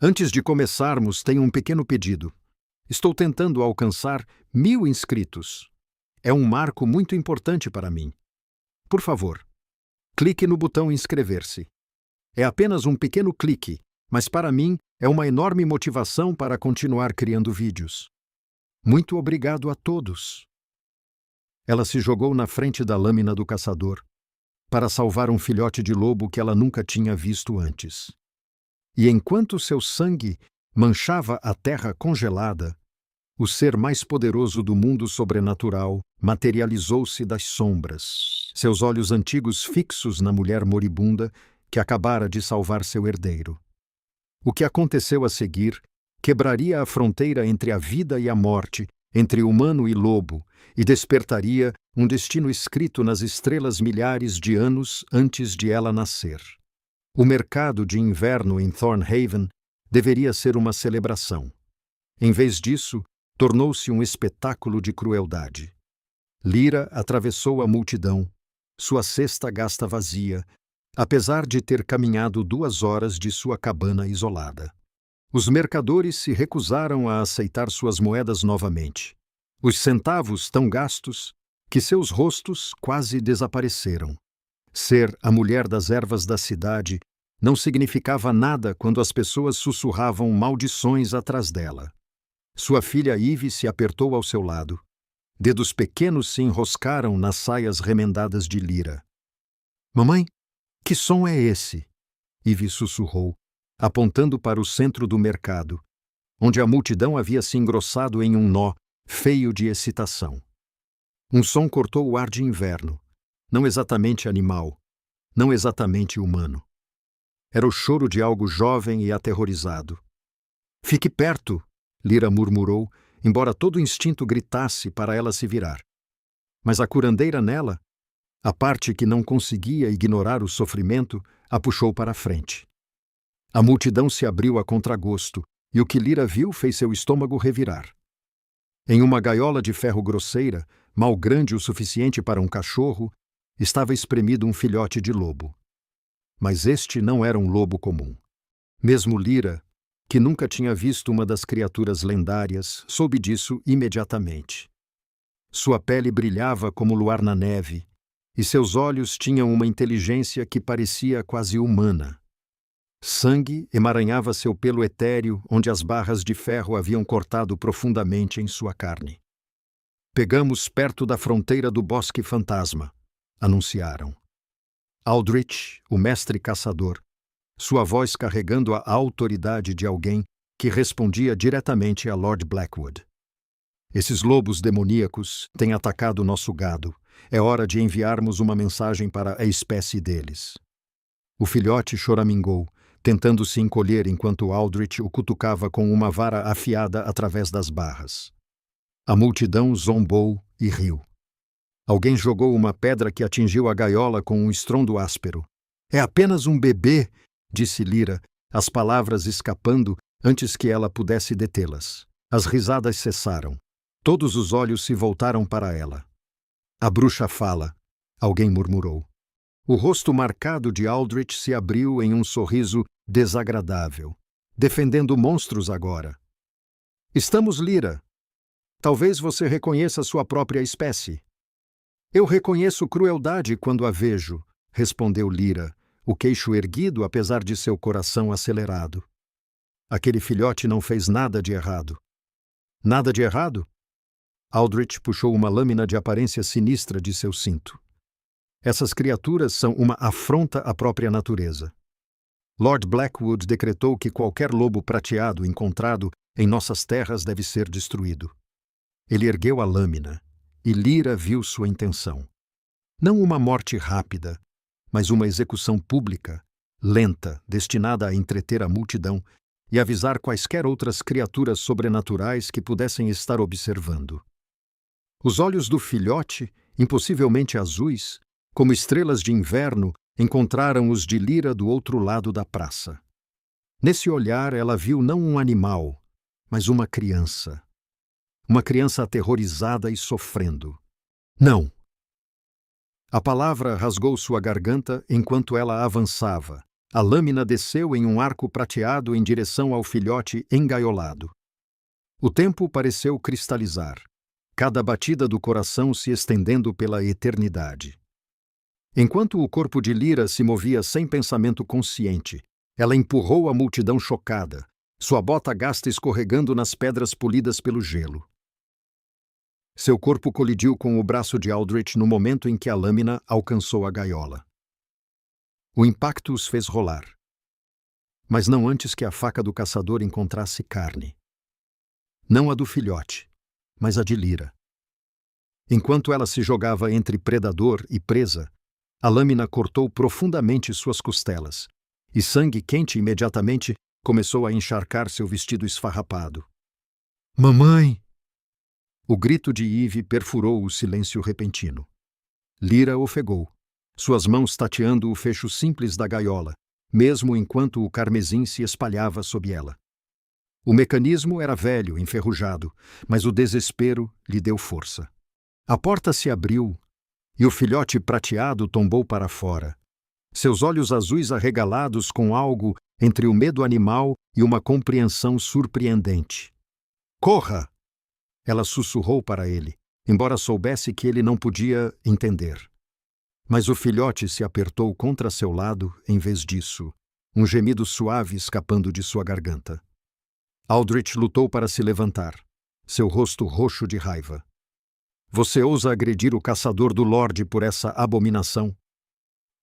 Antes de começarmos, tenho um pequeno pedido. Estou tentando alcançar 1000 inscritos. É um marco muito importante para mim. Por favor, clique no botão inscrever-se. É apenas um pequeno clique, mas para mim é uma enorme motivação para continuar criando vídeos. Muito obrigado a todos. Ela se jogou na frente da lâmina do caçador para salvar um filhote de lobo que ela nunca tinha visto antes. E enquanto seu sangue manchava a terra congelada, o ser mais poderoso do mundo sobrenatural materializou-se das sombras, seus olhos antigos fixos na mulher moribunda que acabara de salvar seu herdeiro. O que aconteceu a seguir quebraria a fronteira entre a vida e a morte, entre humano e lobo, e despertaria um destino escrito nas estrelas milhares de anos antes de ela nascer. O mercado de inverno em Thornhaven deveria ser uma celebração. Em vez disso, tornou-se um espetáculo de crueldade. Lyra atravessou a multidão, sua cesta gasta vazia, apesar de ter caminhado 2 horas de sua cabana isolada. Os mercadores se recusaram a aceitar suas moedas novamente. Os centavos tão gastos que seus rostos quase desapareceram. Ser a mulher das ervas da cidade não significava nada quando as pessoas sussurravam maldições atrás dela. Sua filha Ivy se apertou ao seu lado. Dedos pequenos se enroscaram nas saias remendadas de Lyra. Mamãe, que som é esse? Ivy sussurrou, apontando para o centro do mercado, onde a multidão havia se engrossado em um nó feio de excitação. Um som cortou o ar de inverno, não exatamente animal, não exatamente humano. Era o choro de algo jovem e aterrorizado. Fique perto, Lyra murmurou, embora todo instinto gritasse para ela se virar. Mas a curandeira nela, a parte que não conseguia ignorar o sofrimento, a puxou para a frente. A multidão se abriu a contragosto, e o que Lyra viu fez seu estômago revirar. Em uma gaiola de ferro grosseira, mal grande o suficiente para um cachorro, estava espremido um filhote de lobo. Mas este não era um lobo comum. Mesmo Lyra, que nunca tinha visto uma das criaturas lendárias, soube disso imediatamente. Sua pele brilhava como luar na neve, e seus olhos tinham uma inteligência que parecia quase humana. Sangue emaranhava seu pelo etéreo, onde as barras de ferro haviam cortado profundamente em sua carne. Pegamos perto da fronteira do bosque fantasma, anunciaram. Aldrich, o mestre caçador, sua voz carregando a autoridade de alguém que respondia diretamente a Lord Blackwood. Esses lobos demoníacos têm atacado nosso gado. É hora de enviarmos uma mensagem para a espécie deles. O filhote choramingou, tentando se encolher enquanto Aldrich o cutucava com uma vara afiada através das barras. A multidão zombou e riu. Alguém jogou uma pedra que atingiu a gaiola com um estrondo áspero. É apenas um bebê, disse Lyra, as palavras escapando antes que ela pudesse detê-las. As risadas cessaram. Todos os olhos se voltaram para ela. A bruxa fala, alguém murmurou. O rosto marcado de Aldrich se abriu em um sorriso desagradável. Defendendo monstros agora. Estamos, Lyra. Talvez você reconheça sua própria espécie. Eu reconheço crueldade quando a vejo, respondeu Lyra, o queixo erguido apesar de seu coração acelerado. Aquele filhote não fez nada de errado. Nada de errado? Aldrich puxou uma lâmina de aparência sinistra de seu cinto. Essas criaturas são uma afronta à própria natureza. Lord Blackwood decretou que qualquer lobo prateado encontrado em nossas terras deve ser destruído. Ele ergueu a lâmina, e Lyra viu sua intenção. Não uma morte rápida, mas uma execução pública, lenta, destinada a entreter a multidão e avisar quaisquer outras criaturas sobrenaturais que pudessem estar observando. Os olhos do filhote, impossivelmente azuis, como estrelas de inverno, encontraram os de Lyra do outro lado da praça. Nesse olhar ela viu não um animal, mas uma criança. Uma criança aterrorizada e sofrendo. Não! A palavra rasgou sua garganta enquanto ela avançava, A lâmina desceu em um arco prateado em direção ao filhote engaiolado. O tempo pareceu cristalizar, cada batida do coração se estendendo pela eternidade. Enquanto o corpo de Lyra se movia sem pensamento consciente, ela empurrou a multidão chocada, sua bota gasta escorregando nas pedras polidas pelo gelo. Seu corpo colidiu com o braço de Aldrich no momento em que a lâmina alcançou a gaiola. O impacto os fez rolar. Mas não antes que a faca do caçador encontrasse carne. Não a do filhote, mas a de Lyra. Enquanto ela se jogava entre predador e presa, a lâmina cortou profundamente suas costelas, e sangue quente imediatamente começou a encharcar seu vestido esfarrapado. Mamãe! O grito de Eve perfurou o silêncio repentino. Lyra ofegou, suas mãos tateando o fecho simples da gaiola, mesmo enquanto o carmesim se espalhava sob ela. O mecanismo era velho, enferrujado, mas o desespero lhe deu força. A porta se abriu e o filhote prateado tombou para fora, seus olhos azuis arregalados com algo entre o medo animal e uma compreensão surpreendente. Corra! Ela sussurrou para ele, embora soubesse que ele não podia entender. Mas o filhote se apertou contra seu lado em vez disso, um gemido suave escapando de sua garganta. Aldrich lutou para se levantar, seu rosto roxo de raiva. Você ousa agredir o caçador do Lorde por essa abominação?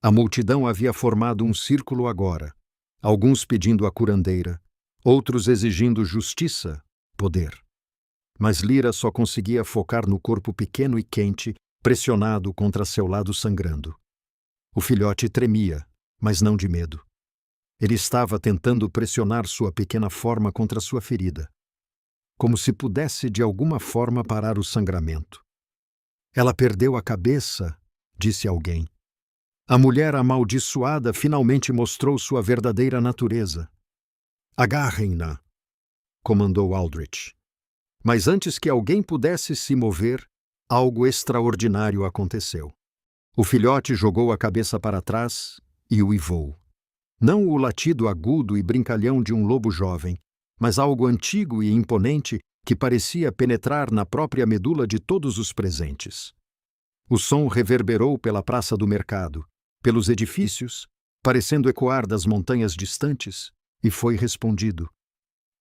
A multidão havia formado um círculo agora, alguns pedindo a curandeira, outros exigindo justiça, poder. Mas Lyra só conseguia focar no corpo pequeno e quente, pressionado contra seu lado sangrando. O filhote tremia, mas não de medo. Ele estava tentando pressionar sua pequena forma contra sua ferida, como se pudesse de alguma forma parar o sangramento. Ela perdeu a cabeça, disse alguém. A mulher amaldiçoada finalmente mostrou sua verdadeira natureza. Agarrem-na, comandou Aldrich. Mas antes que alguém pudesse se mover, algo extraordinário aconteceu. O filhote jogou a cabeça para trás e uivou. Não o latido agudo e brincalhão de um lobo jovem, mas algo antigo e imponente que parecia penetrar na própria medula de todos os presentes. O som reverberou pela praça do mercado, pelos edifícios, parecendo ecoar das montanhas distantes, e foi respondido.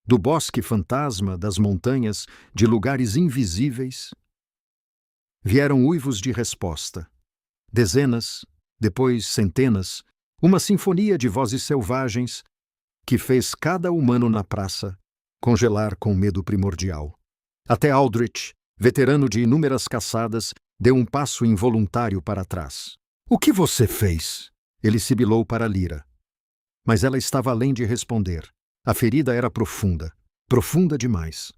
Do bosque fantasma, das montanhas, de lugares invisíveis, vieram uivos de resposta. Dezenas, depois centenas, uma sinfonia de vozes selvagens que fez cada humano na praça congelar com medo primordial. Até Aldrich, veterano de inúmeras caçadas, deu um passo involuntário para trás. O que você fez? Ele sibilou para Lyra. Mas ela estava além de responder. A ferida era profunda, profunda demais.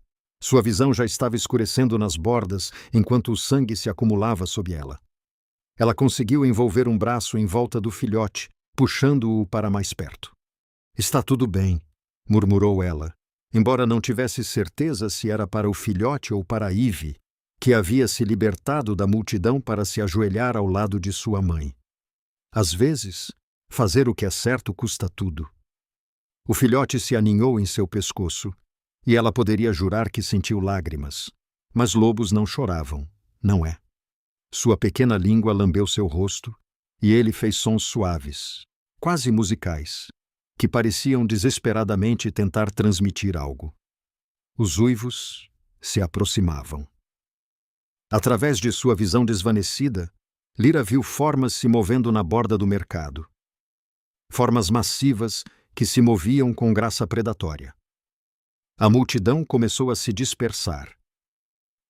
Sua visão já estava escurecendo nas bordas enquanto o sangue se acumulava sob ela. Ela conseguiu envolver um braço em volta do filhote, puxando-o para mais perto. Está tudo bem, murmurou ela, embora não tivesse certeza se era para o filhote ou para Eve, que havia se libertado da multidão para se ajoelhar ao lado de sua mãe. Às vezes, fazer o que é certo custa tudo. O filhote se aninhou em seu pescoço, e ela poderia jurar que sentiu lágrimas. Mas lobos não choravam, não é? Sua pequena língua lambeu seu rosto, e ele fez sons suaves, quase musicais, que pareciam desesperadamente tentar transmitir algo. Os uivos se aproximavam. Através de sua visão desvanecida, Lyra viu formas se movendo na borda do mercado. Formas massivas que se moviam com graça predatória. A multidão começou a se dispersar.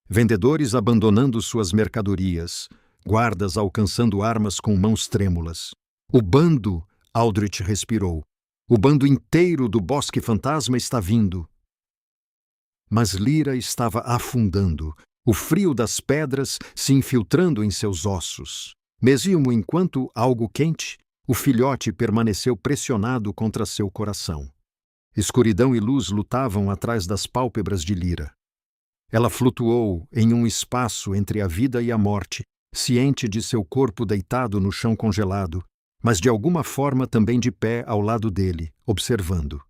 Vendedores abandonando suas mercadorias, guardas alcançando armas com mãos trêmulas. O bando, Aldrich respirou, o bando inteiro do bosque fantasma está vindo. Mas Lyra estava afundando, o frio das pedras se infiltrando em seus ossos. Mesmo enquanto algo quente, o filhote permaneceu pressionado contra seu coração. Escuridão e luz lutavam atrás das pálpebras de Lyra. Ela flutuou em um espaço entre a vida e a morte, ciente de seu corpo deitado no chão congelado, mas de alguma forma também de pé ao lado dele, observando.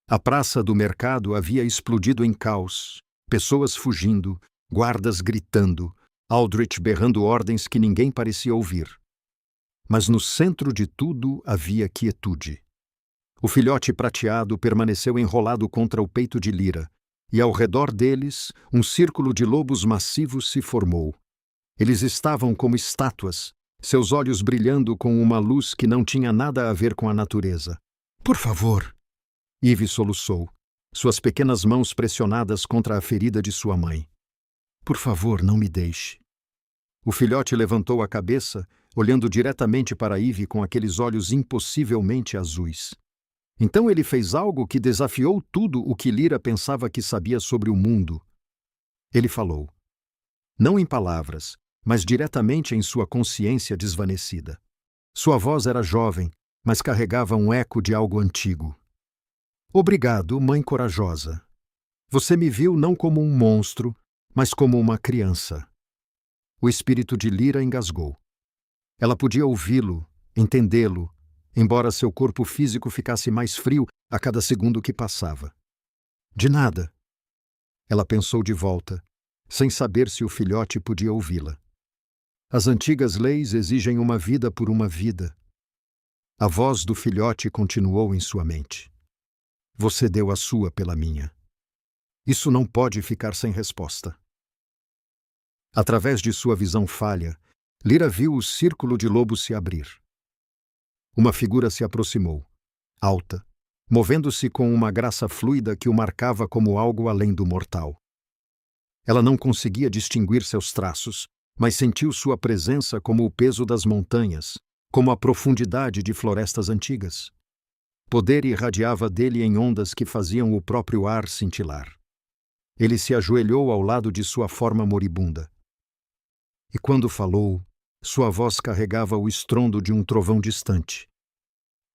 A praça do mercado havia explodido em caos, pessoas fugindo, guardas gritando, Aldrich berrando ordens que ninguém parecia ouvir. Mas no centro de tudo havia quietude. O filhote prateado permaneceu enrolado contra o peito de Lyra, e ao redor deles um círculo de lobos massivos se formou. Eles estavam como estátuas, seus olhos brilhando com uma luz que não tinha nada a ver com a natureza. "Por favor!" Eve soluçou, suas pequenas mãos pressionadas contra a ferida de sua mãe. "Por favor, não me deixe." O filhote levantou a cabeça, olhando diretamente para Eve com aqueles olhos impossivelmente azuis. Então ele fez algo que desafiou tudo o que Lyra pensava que sabia sobre o mundo. Ele falou. Não em palavras, mas diretamente em sua consciência desvanecida. Sua voz era jovem, mas carregava um eco de algo antigo. "Obrigado, mãe corajosa. Você me viu não como um monstro, mas como uma criança." O espírito de Lyra engasgou. Ela podia ouvi-lo, entendê-lo, embora seu corpo físico ficasse mais frio a cada segundo que passava. "De nada." Ela pensou de volta, sem saber se o filhote podia ouvi-la. "As antigas leis exigem uma vida por uma vida." A voz do filhote continuou em sua mente. "Você deu a sua pela minha. Isso não pode ficar sem resposta." Através de sua visão falha, Lyra viu o círculo de lobos se abrir. Uma figura se aproximou, alta, movendo-se com uma graça fluida que o marcava como algo além do mortal. Ela não conseguia distinguir seus traços, mas sentiu sua presença como o peso das montanhas, como a profundidade de florestas antigas. Poder irradiava dele em ondas que faziam o próprio ar cintilar. Ele se ajoelhou ao lado de sua forma moribunda. E quando falou, sua voz carregava o estrondo de um trovão distante.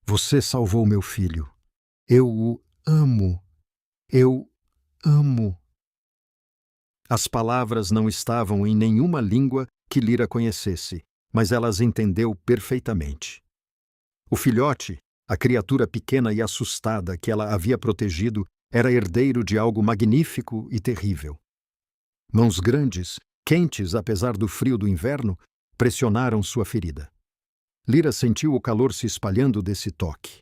"Você salvou meu filho. Eu o amo. Eu amo." As palavras não estavam em nenhuma língua que Lyra conhecesse, mas ela as entendeu perfeitamente. O filhote, a criatura pequena e assustada que ela havia protegido, era herdeiro de algo magnífico e terrível. Mãos grandes, quentes apesar do frio do inverno, pressionaram sua ferida. Lyra sentiu o calor se espalhando desse toque.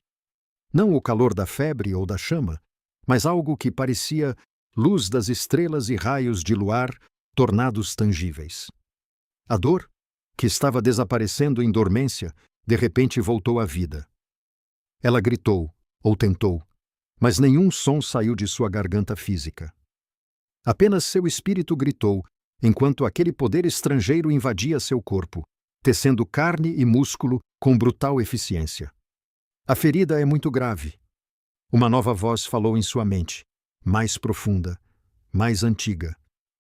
Não o calor da febre ou da chama, mas algo que parecia luz das estrelas e raios de luar tornados tangíveis. A dor, que estava desaparecendo em dormência, de repente voltou à vida. Ela gritou, ou tentou, mas nenhum som saiu de sua garganta física. Apenas seu espírito gritou, enquanto aquele poder estrangeiro invadia seu corpo, tecendo carne e músculo com brutal eficiência. "A ferida é muito grave." Uma nova voz falou em sua mente, mais profunda, mais antiga,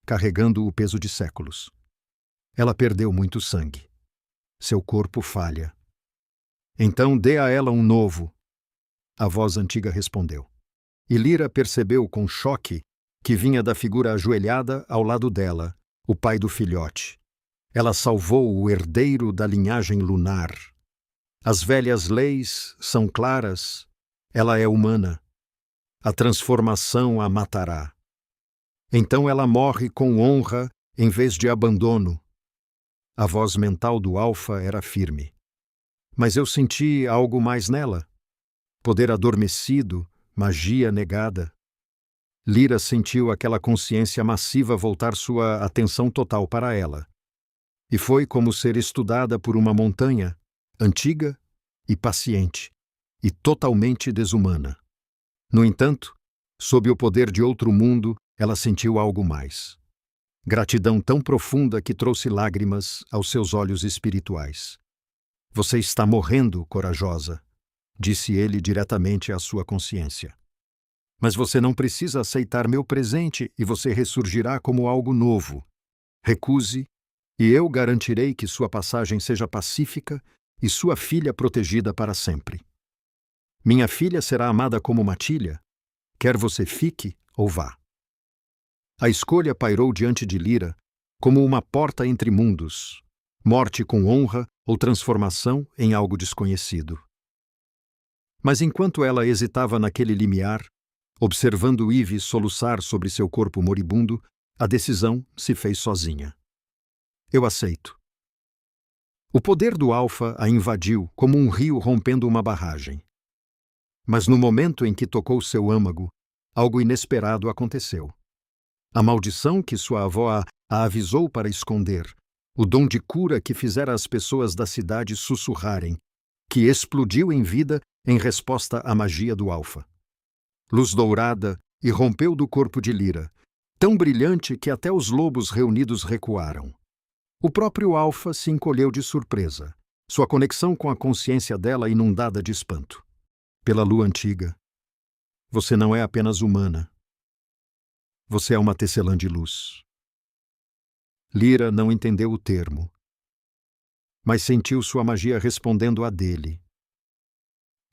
carregando o peso de séculos. "Ela perdeu muito sangue. Seu corpo falha. Então dê a ela um novo." A voz antiga respondeu. E Lyra percebeu com choque que vinha da figura ajoelhada ao lado dela, o pai do filhote. Ela salvou o herdeiro da linhagem lunar. As velhas leis são claras, ela é humana. A transformação a matará. Então ela morre com honra em vez de abandono. A voz mental do Alfa era firme. Mas eu senti algo mais nela. Poder adormecido, magia negada. Lyra sentiu aquela consciência massiva voltar sua atenção total para ela. E foi como ser estudada por uma montanha, antiga e paciente, e totalmente desumana. No entanto, sob o poder de outro mundo, ela sentiu algo mais. Gratidão tão profunda que trouxe lágrimas aos seus olhos espirituais. "Você está morrendo, corajosa", disse ele diretamente à sua consciência. "Mas você não precisa aceitar meu presente e você ressurgirá como algo novo. Recuse, e eu garantirei que sua passagem seja pacífica e sua filha protegida para sempre. Minha filha será amada como Matilha, quer você fique ou vá." A escolha pairou diante de Lyra como uma porta entre mundos. morte com honra ou transformação em algo desconhecido. Mas enquanto ela hesitava naquele limiar, observando Eve soluçar sobre seu corpo moribundo, a decisão se fez sozinha. Eu aceito. O poder do Alfa a invadiu como um rio rompendo uma barragem. Mas no momento em que tocou seu âmago, algo inesperado aconteceu. A maldição que sua avó a avisou para esconder, o dom de cura que fizera as pessoas da cidade sussurrarem, que explodiu em vida em resposta à magia do Alfa. Luz dourada irrompeu do corpo de Lyra, tão brilhante que até os lobos reunidos recuaram. O próprio Alfa se encolheu de surpresa, sua conexão com a consciência dela inundada de espanto. Pela lua antiga, você não é apenas humana. Você é uma tecelã de luz. Lyra não entendeu o termo, mas sentiu sua magia respondendo à dele.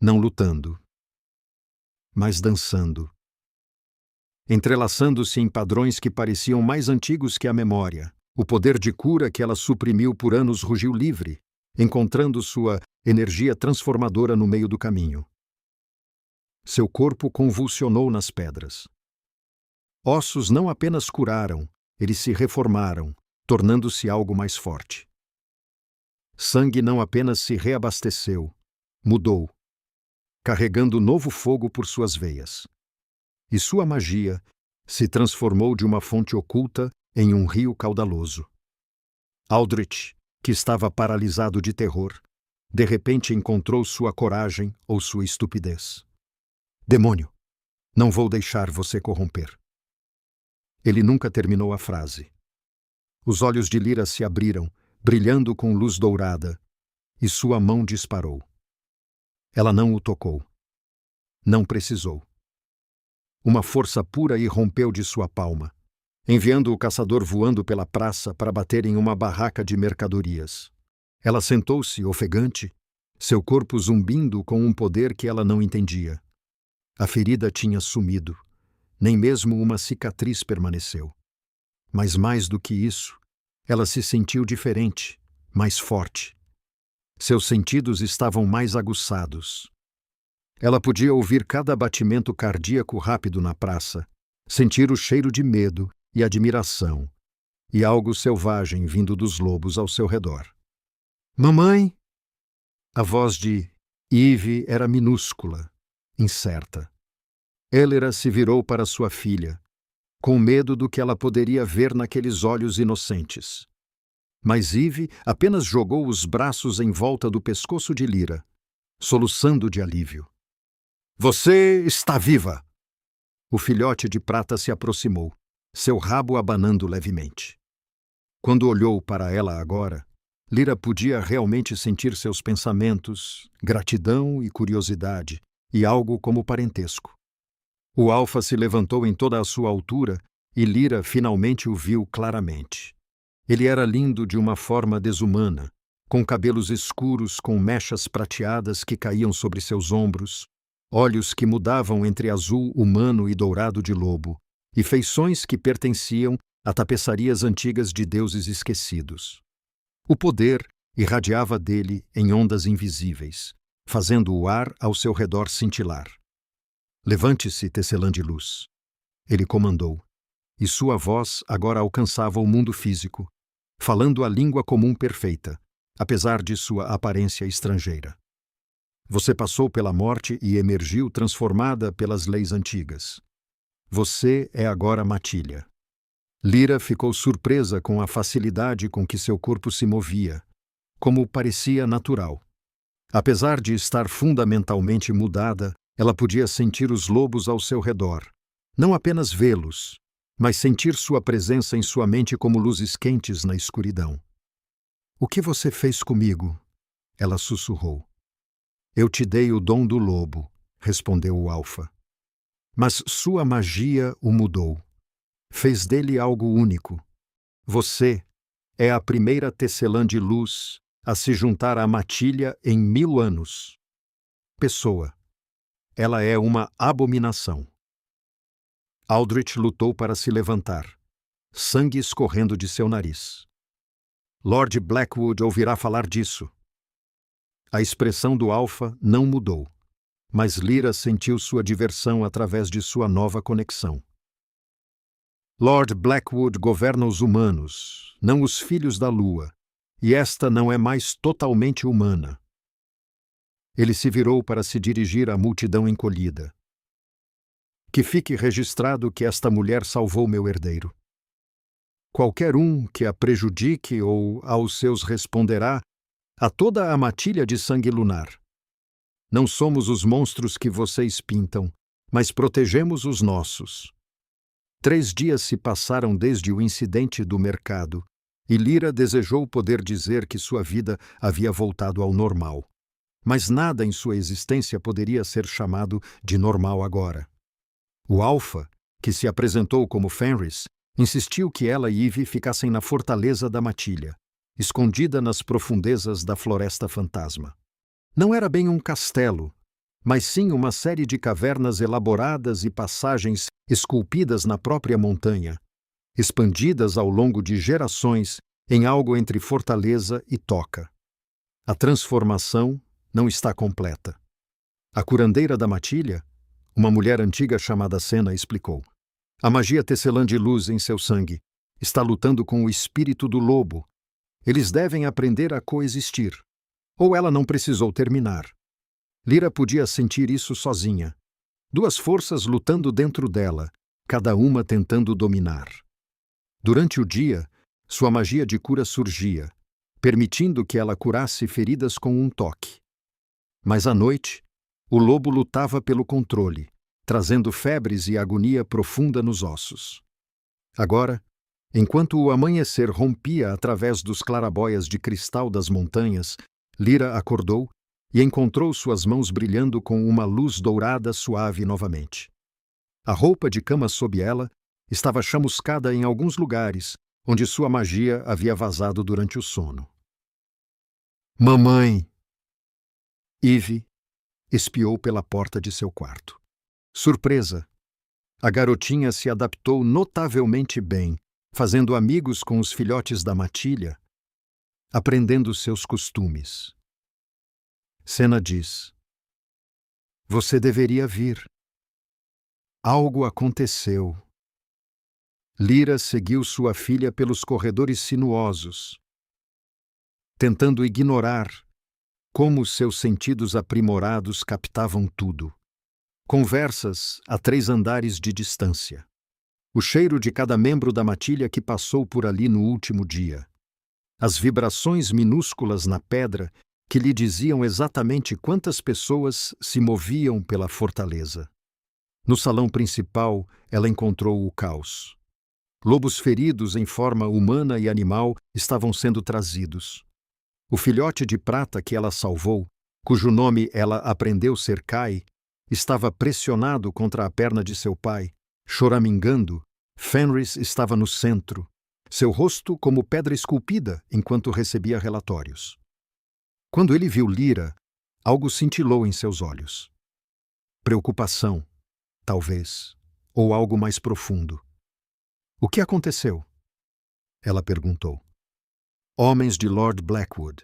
Não lutando, mas dançando. Entrelaçando-se em padrões que pareciam mais antigos que a memória, o poder de cura que ela suprimiu por anos rugiu livre, encontrando sua energia transformadora no meio do caminho. Seu corpo convulsionou nas pedras. Ossos não apenas curaram, eles se reformaram, tornando-se algo mais forte. Sangue não apenas se reabasteceu, mudou, carregando novo fogo por suas veias. E sua magia se transformou de uma fonte oculta em um rio caudaloso. Aldrich, que estava paralisado de terror, de repente encontrou sua coragem ou sua estupidez. Demônio, não vou deixar você corromper. Ele nunca terminou a frase. Os olhos de Lyra se abriram, brilhando com luz dourada, e sua mão disparou. Ela não o tocou. Não precisou. Uma força pura irrompeu de sua palma, enviando o caçador voando pela praça para bater em uma barraca de mercadorias. Ela sentou-se, ofegante, seu corpo zumbindo com um poder que ela não entendia. A ferida tinha sumido. Nem mesmo uma cicatriz permaneceu. Mas mais do que isso, ela se sentiu diferente, mais forte. Seus sentidos estavam mais aguçados. Ela podia ouvir cada batimento cardíaco rápido na praça, sentir o cheiro de medo e admiração, e algo selvagem vindo dos lobos ao seu redor. Mamãe! A voz de Eve era minúscula, incerta. Elera se virou para sua filha, com medo do que ela poderia ver naqueles olhos inocentes. Mas Eve apenas jogou os braços em volta do pescoço de Lyra, soluçando de alívio. Você está viva! O filhote de prata se aproximou, seu rabo abanando levemente. Quando olhou para ela agora, Lyra podia realmente sentir seus pensamentos, gratidão e curiosidade, e algo como parentesco. O Alfa se levantou em toda a sua altura e Lyra finalmente o viu claramente. Ele era lindo de uma forma desumana, com cabelos escuros com mechas prateadas que caíam sobre seus ombros, olhos que mudavam entre azul humano e dourado de lobo, e feições que pertenciam a tapeçarias antigas de deuses esquecidos. O poder irradiava dele em ondas invisíveis, fazendo o ar ao seu redor cintilar. Levante-se, tecelã de luz. Ele comandou, e sua voz agora alcançava o mundo físico, falando a língua comum perfeita, apesar de sua aparência estrangeira. Você passou pela morte e emergiu transformada pelas leis antigas. Você é agora matilha. Lyra ficou surpresa com a facilidade com que seu corpo se movia, como parecia natural. Apesar de estar fundamentalmente mudada, ela podia sentir os lobos ao seu redor, não apenas vê-los, mas sentir sua presença em sua mente como luzes quentes na escuridão. O que você fez comigo? Ela sussurrou. Eu te dei o dom do lobo, respondeu o Alfa. Mas sua magia o mudou. Fez dele algo único. Você é a primeira tecelã de luz a se juntar à matilha em 1000 anos. Pessoa. Ela é uma abominação. Aldrich lutou para se levantar, sangue escorrendo de seu nariz. Lord Blackwood ouvirá falar disso. A expressão do Alfa não mudou, mas Lyra sentiu sua diversão através de sua nova conexão. Lord Blackwood governa os humanos, não os filhos da Lua, e esta não é mais totalmente humana. Ele se virou para se dirigir à multidão encolhida. Que fique registrado que esta mulher salvou meu herdeiro. Qualquer um que a prejudique ou aos seus responderá a toda a matilha de sangue lunar. Não somos os monstros que vocês pintam, mas protegemos os nossos. 3 dias se passaram desde o incidente do mercado, e Lyra desejou poder dizer que sua vida havia voltado ao normal. Mas nada em sua existência poderia ser chamado de normal agora. O Alfa, que se apresentou como Fenris, insistiu que ela e Eve ficassem na fortaleza da matilha, escondida nas profundezas da floresta fantasma. Não era bem um castelo, mas sim uma série de cavernas elaboradas e passagens esculpidas na própria montanha, expandidas ao longo de gerações em algo entre fortaleza e toca. A transformação não está completa. A curandeira da matilha, uma mulher antiga chamada Senna, explicou. A magia tecelã de luz em seu sangue está lutando com o espírito do lobo. Eles devem aprender a coexistir. Ou ela não precisou terminar. Lyra podia sentir isso sozinha. 2 forças lutando dentro dela, cada uma tentando dominar. Durante o dia, sua magia de cura surgia, permitindo que ela curasse feridas com um toque. Mas à noite, o lobo lutava pelo controle, trazendo febres e agonia profunda nos ossos. Agora, enquanto o amanhecer rompia através dos clarabóias de cristal das montanhas, Lyra acordou e encontrou suas mãos brilhando com uma luz dourada suave novamente. A roupa de cama sob ela estava chamuscada em alguns lugares, onde sua magia havia vazado durante o sono. Mamãe! Eve espiou pela porta de seu quarto. Surpresa! A garotinha se adaptou notavelmente bem, fazendo amigos com os filhotes da matilha, aprendendo seus costumes. Senna diz: Você deveria vir. Algo aconteceu. Lyra seguiu sua filha pelos corredores sinuosos, tentando ignorar como seus sentidos aprimorados captavam tudo. Conversas a 3 andares de distância. O cheiro de cada membro da matilha que passou por ali no último dia. As vibrações minúsculas na pedra que lhe diziam exatamente quantas pessoas se moviam pela fortaleza. No salão principal, ela encontrou o caos. Lobos feridos em forma humana e animal estavam sendo trazidos. O filhote de prata que ela salvou, cujo nome ela aprendeu ser Kai, estava pressionado contra a perna de seu pai, choramingando. Fenris estava no centro, seu rosto como pedra esculpida enquanto recebia relatórios. Quando ele viu Lyra, algo cintilou em seus olhos. Preocupação, talvez, ou algo mais profundo. O que aconteceu? Ela perguntou. Homens de Lord Blackwood.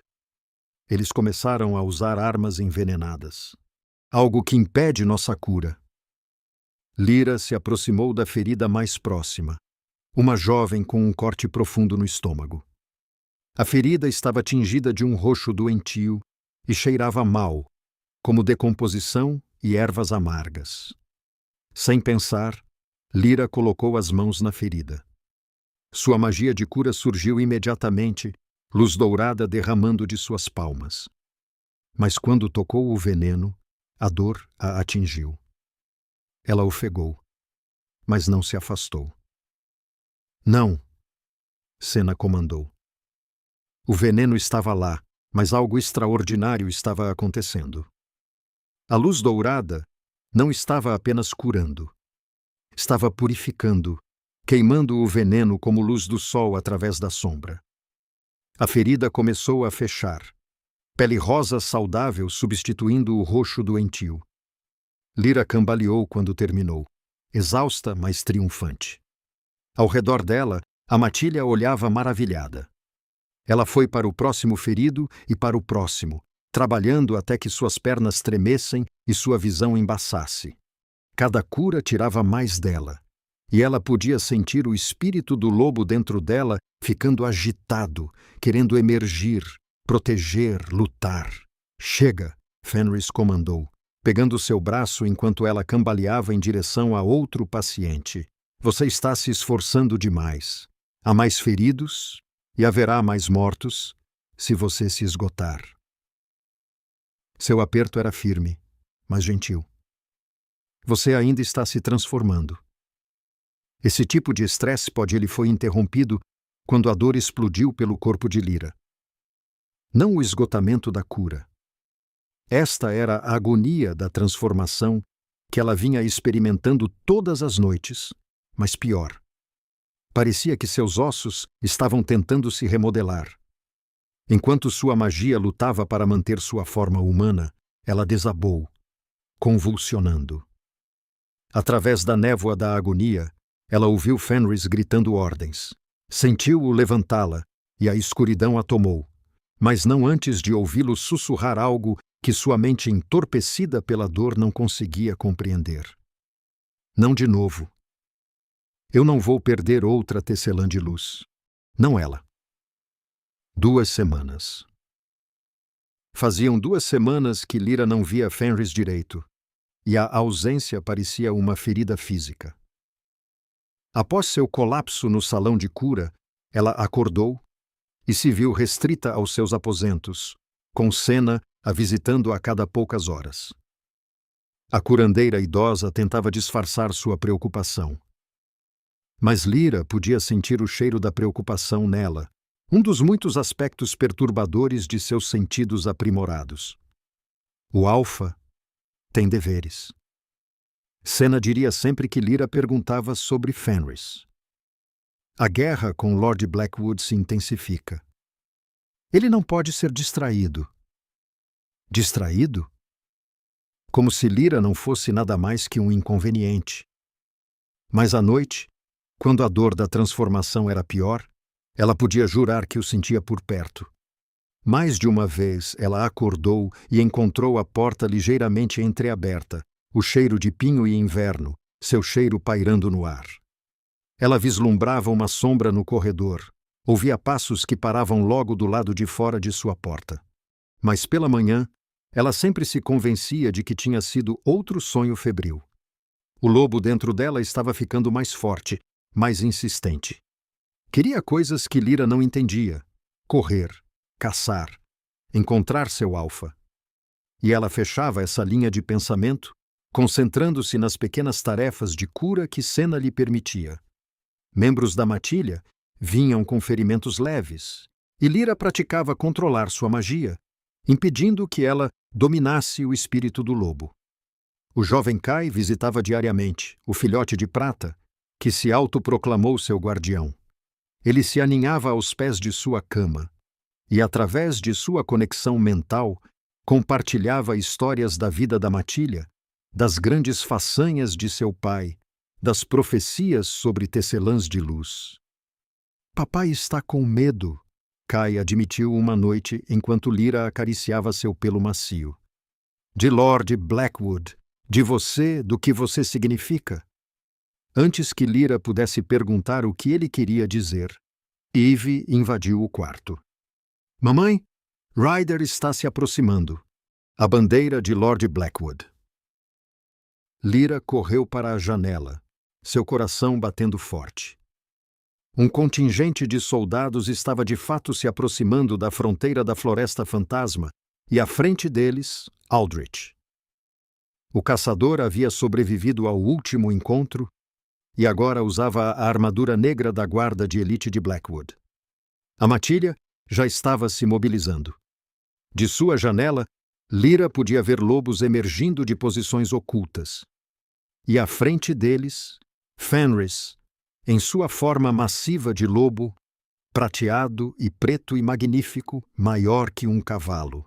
Eles começaram a usar armas envenenadas. Algo que impede nossa cura. Lyra se aproximou da ferida mais próxima, uma jovem com um corte profundo no estômago. A ferida estava tingida de um roxo doentio e cheirava mal, como decomposição e ervas amargas. Sem pensar, Lyra colocou as mãos na ferida. Sua magia de cura surgiu imediatamente, luz dourada derramando de suas palmas. Mas quando tocou o veneno, a dor a atingiu. Ela ofegou, mas não se afastou. Não, Senna comandou. O veneno estava lá, mas algo extraordinário estava acontecendo. A luz dourada não estava apenas curando. Estava purificando, queimando o veneno como luz do sol através da sombra. A ferida começou a fechar, pele rosa saudável substituindo o roxo doentio. Lyra cambaleou quando terminou, exausta, mas triunfante. Ao redor dela, a matilha olhava maravilhada. Ela foi para o próximo ferido e para o próximo, trabalhando até que suas pernas tremessem e sua visão embaçasse. Cada cura tirava mais dela, e ela podia sentir o espírito do lobo dentro dela ficando agitado, querendo emergir, proteger, lutar. Chega, Fenris comandou, pegando seu braço enquanto ela cambaleava em direção a outro paciente. Você está se esforçando demais. Há mais feridos e haverá mais mortos se você se esgotar. Seu aperto era firme, mas gentil. Você ainda está se transformando. Esse tipo de estresse lhe foi interrompido quando a dor explodiu pelo corpo de Lyra. Não o esgotamento da cura. Esta era a agonia da transformação que ela vinha experimentando todas as noites, mas pior. Parecia que seus ossos estavam tentando se remodelar. Enquanto sua magia lutava para manter sua forma humana, ela desabou, convulsionando. Através da névoa da agonia, ela ouviu Fenris gritando ordens. Sentiu-o levantá-la, e a escuridão a tomou, mas não antes de ouvi-lo sussurrar algo que sua mente entorpecida pela dor não conseguia compreender. Não de novo. Eu não vou perder outra tecelã de luz. Não ela. 2 semanas. Faziam 2 semanas que Lyra não via Fenris direito, e a ausência parecia uma ferida física. Após seu colapso no salão de cura, ela acordou e se viu restrita aos seus aposentos, com Senna a visitando a cada poucas horas. A curandeira idosa tentava disfarçar sua preocupação. Mas Lyra podia sentir o cheiro da preocupação nela, um dos muitos aspectos perturbadores de seus sentidos aprimorados. O alfa tem deveres. Senna diria sempre que Lyra perguntava sobre Fenris. A guerra com Lord Blackwood se intensifica. Ele não pode ser distraído. Distraído? Como se Lyra não fosse nada mais que um inconveniente. Mas à noite, quando a dor da transformação era pior, ela podia jurar que o sentia por perto. Mais de uma vez ela acordou e encontrou a porta ligeiramente entreaberta, o cheiro de pinho e inverno, seu cheiro pairando no ar. Ela vislumbrava uma sombra no corredor, ouvia passos que paravam logo do lado de fora de sua porta. Mas pela manhã, ela sempre se convencia de que tinha sido outro sonho febril. O lobo dentro dela estava ficando mais forte, mais insistente. Queria coisas que Lyra não entendia: correr, caçar, encontrar seu alfa. E ela fechava essa linha de pensamento, concentrando-se nas pequenas tarefas de cura que Senna lhe permitia. Membros da matilha vinham com ferimentos leves, e Lyra praticava controlar sua magia, impedindo que ela dominasse o espírito do lobo. O jovem Kai visitava diariamente o filhote de prata, que se autoproclamou seu guardião. Ele se aninhava aos pés de sua cama, e através de sua conexão mental, compartilhava histórias da vida da matilha, das grandes façanhas de seu pai, das profecias sobre tecelãs de luz. Papai está com medo, Kai admitiu uma noite enquanto Lyra acariciava seu pelo macio. De Lord Blackwood, de você, do que você significa. Antes que Lyra pudesse perguntar o que ele queria dizer, Eve invadiu o quarto. Mamãe, Ryder está se aproximando. A bandeira de Lord Blackwood. Lyra correu para a janela, seu coração batendo forte. Um contingente de soldados estava de fato se aproximando da fronteira da Floresta Fantasma, e à frente deles, Aldrich. O caçador havia sobrevivido ao último encontro e agora usava a armadura negra da guarda de elite de Blackwood. A matilha já estava se mobilizando. De sua janela, Lyra podia ver lobos emergindo de posições ocultas. E à frente deles, Fenris, em sua forma massiva de lobo, prateado e preto e magnífico, maior que um cavalo.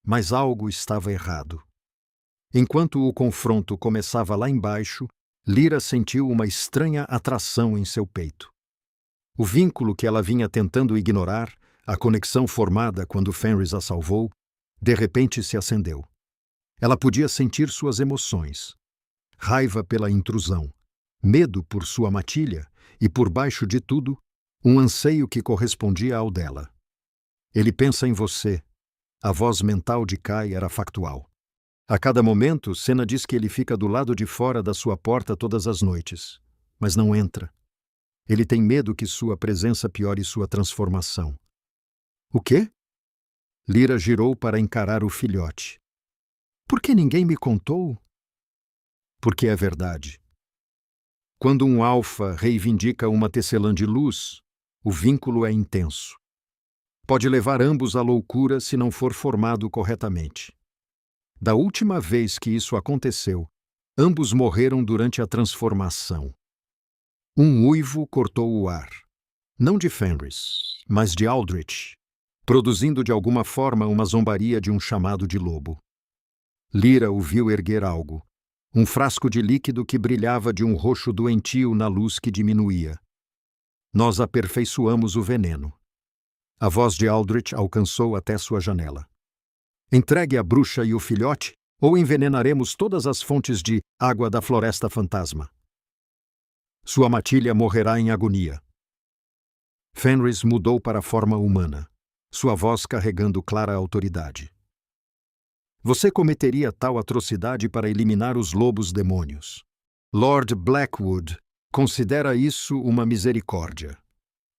Mas algo estava errado. Enquanto o confronto começava lá embaixo, Lyra sentiu uma estranha atração em seu peito. O vínculo que ela vinha tentando ignorar a conexão formada quando Fenris a salvou, de repente se acendeu. Ela podia sentir suas emoções. Raiva pela intrusão, medo por sua matilha e, por baixo de tudo, um anseio que correspondia ao dela. Ele pensa em você. A voz mental de Kai era factual. A cada momento, Senna diz que ele fica do lado de fora da sua porta todas as noites, mas não entra. Ele tem medo que sua presença piore sua transformação. O quê? Lyra girou para encarar o filhote. Por que ninguém me contou? Porque é verdade. Quando um alfa reivindica uma tecelã de luz, o vínculo é intenso. Pode levar ambos à loucura se não for formado corretamente. Da última vez que isso aconteceu, ambos morreram durante a transformação. Um uivo cortou o ar. Não de Fenris, mas de Aldrich, produzindo de alguma forma uma zombaria de um chamado de lobo. Lyra o viu erguer algo. Um frasco de líquido que brilhava de um roxo doentio na luz que diminuía. Nós aperfeiçoamos o veneno. A voz de Aldrich alcançou até sua janela. Entregue a bruxa e o filhote, ou envenenaremos todas as fontes de água da floresta fantasma. Sua matilha morrerá em agonia. Fenris mudou para a forma humana, sua voz carregando clara autoridade. Você cometeria tal atrocidade para eliminar os lobos demônios. Lord Blackwood considera isso uma misericórdia.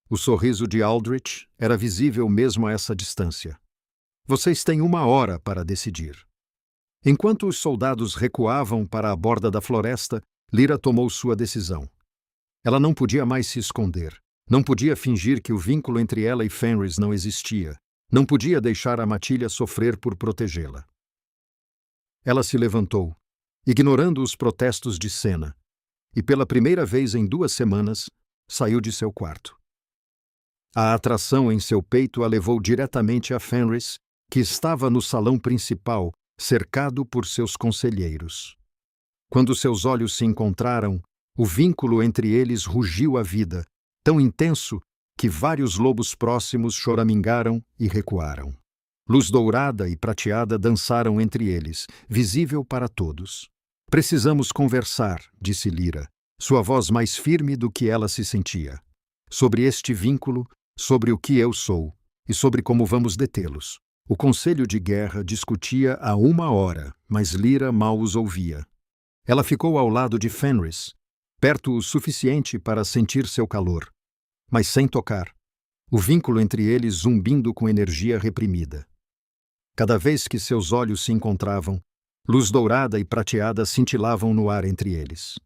O sorriso de Aldrich era visível mesmo a essa distância. Vocês têm 1 hora para decidir. Enquanto os soldados recuavam para a borda da floresta, Lyra tomou sua decisão. Ela não podia mais se esconder. Não podia fingir que o vínculo entre ela e Fenris não existia. Não podia deixar a matilha sofrer por protegê-la. Ela se levantou, ignorando os protestos de Senna, e pela primeira vez em 2 semanas, saiu de seu quarto. A atração em seu peito a levou diretamente a Fenris, que estava no salão principal, cercado por seus conselheiros. Quando seus olhos se encontraram, o vínculo entre eles rugiu a vida, tão intenso que vários lobos próximos choramingaram e recuaram. Luz dourada e prateada dançaram entre eles, visível para todos. Precisamos conversar, disse Lyra, sua voz mais firme do que ela se sentia. Sobre este vínculo, sobre o que eu sou e sobre como vamos detê-los. O conselho de guerra discutia há 1 hora, mas Lyra mal os ouvia. Ela ficou ao lado de Fenris, perto o suficiente para sentir seu calor, mas sem tocar, o vínculo entre eles zumbindo com energia reprimida. Cada vez que seus olhos se encontravam, luz dourada e prateada cintilavam no ar entre eles.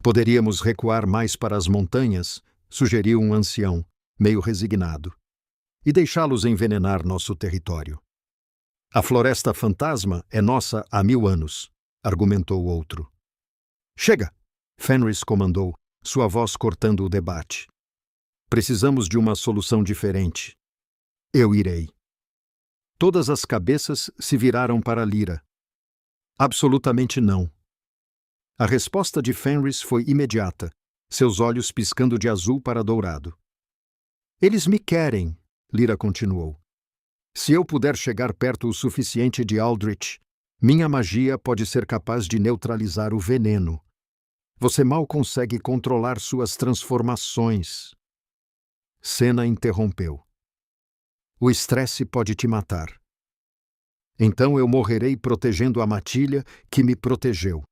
Poderíamos recuar mais para as montanhas, sugeriu um ancião, meio resignado, e deixá-los envenenar nosso território. A floresta fantasma é nossa há 1000 anos, argumentou outro. Chega! Fenris comandou, sua voz cortando o debate. Precisamos de uma solução diferente. Eu irei. Todas as cabeças se viraram para Lyra. Absolutamente não. A resposta de Fenris foi imediata, seus olhos piscando de azul para dourado. Eles me querem, Lyra continuou. Se eu puder chegar perto o suficiente de Aldrich, minha magia pode ser capaz de neutralizar o veneno. Você mal consegue controlar suas transformações. Senna interrompeu. O estresse pode te matar. Então eu morrerei protegendo a matilha que me protegeu.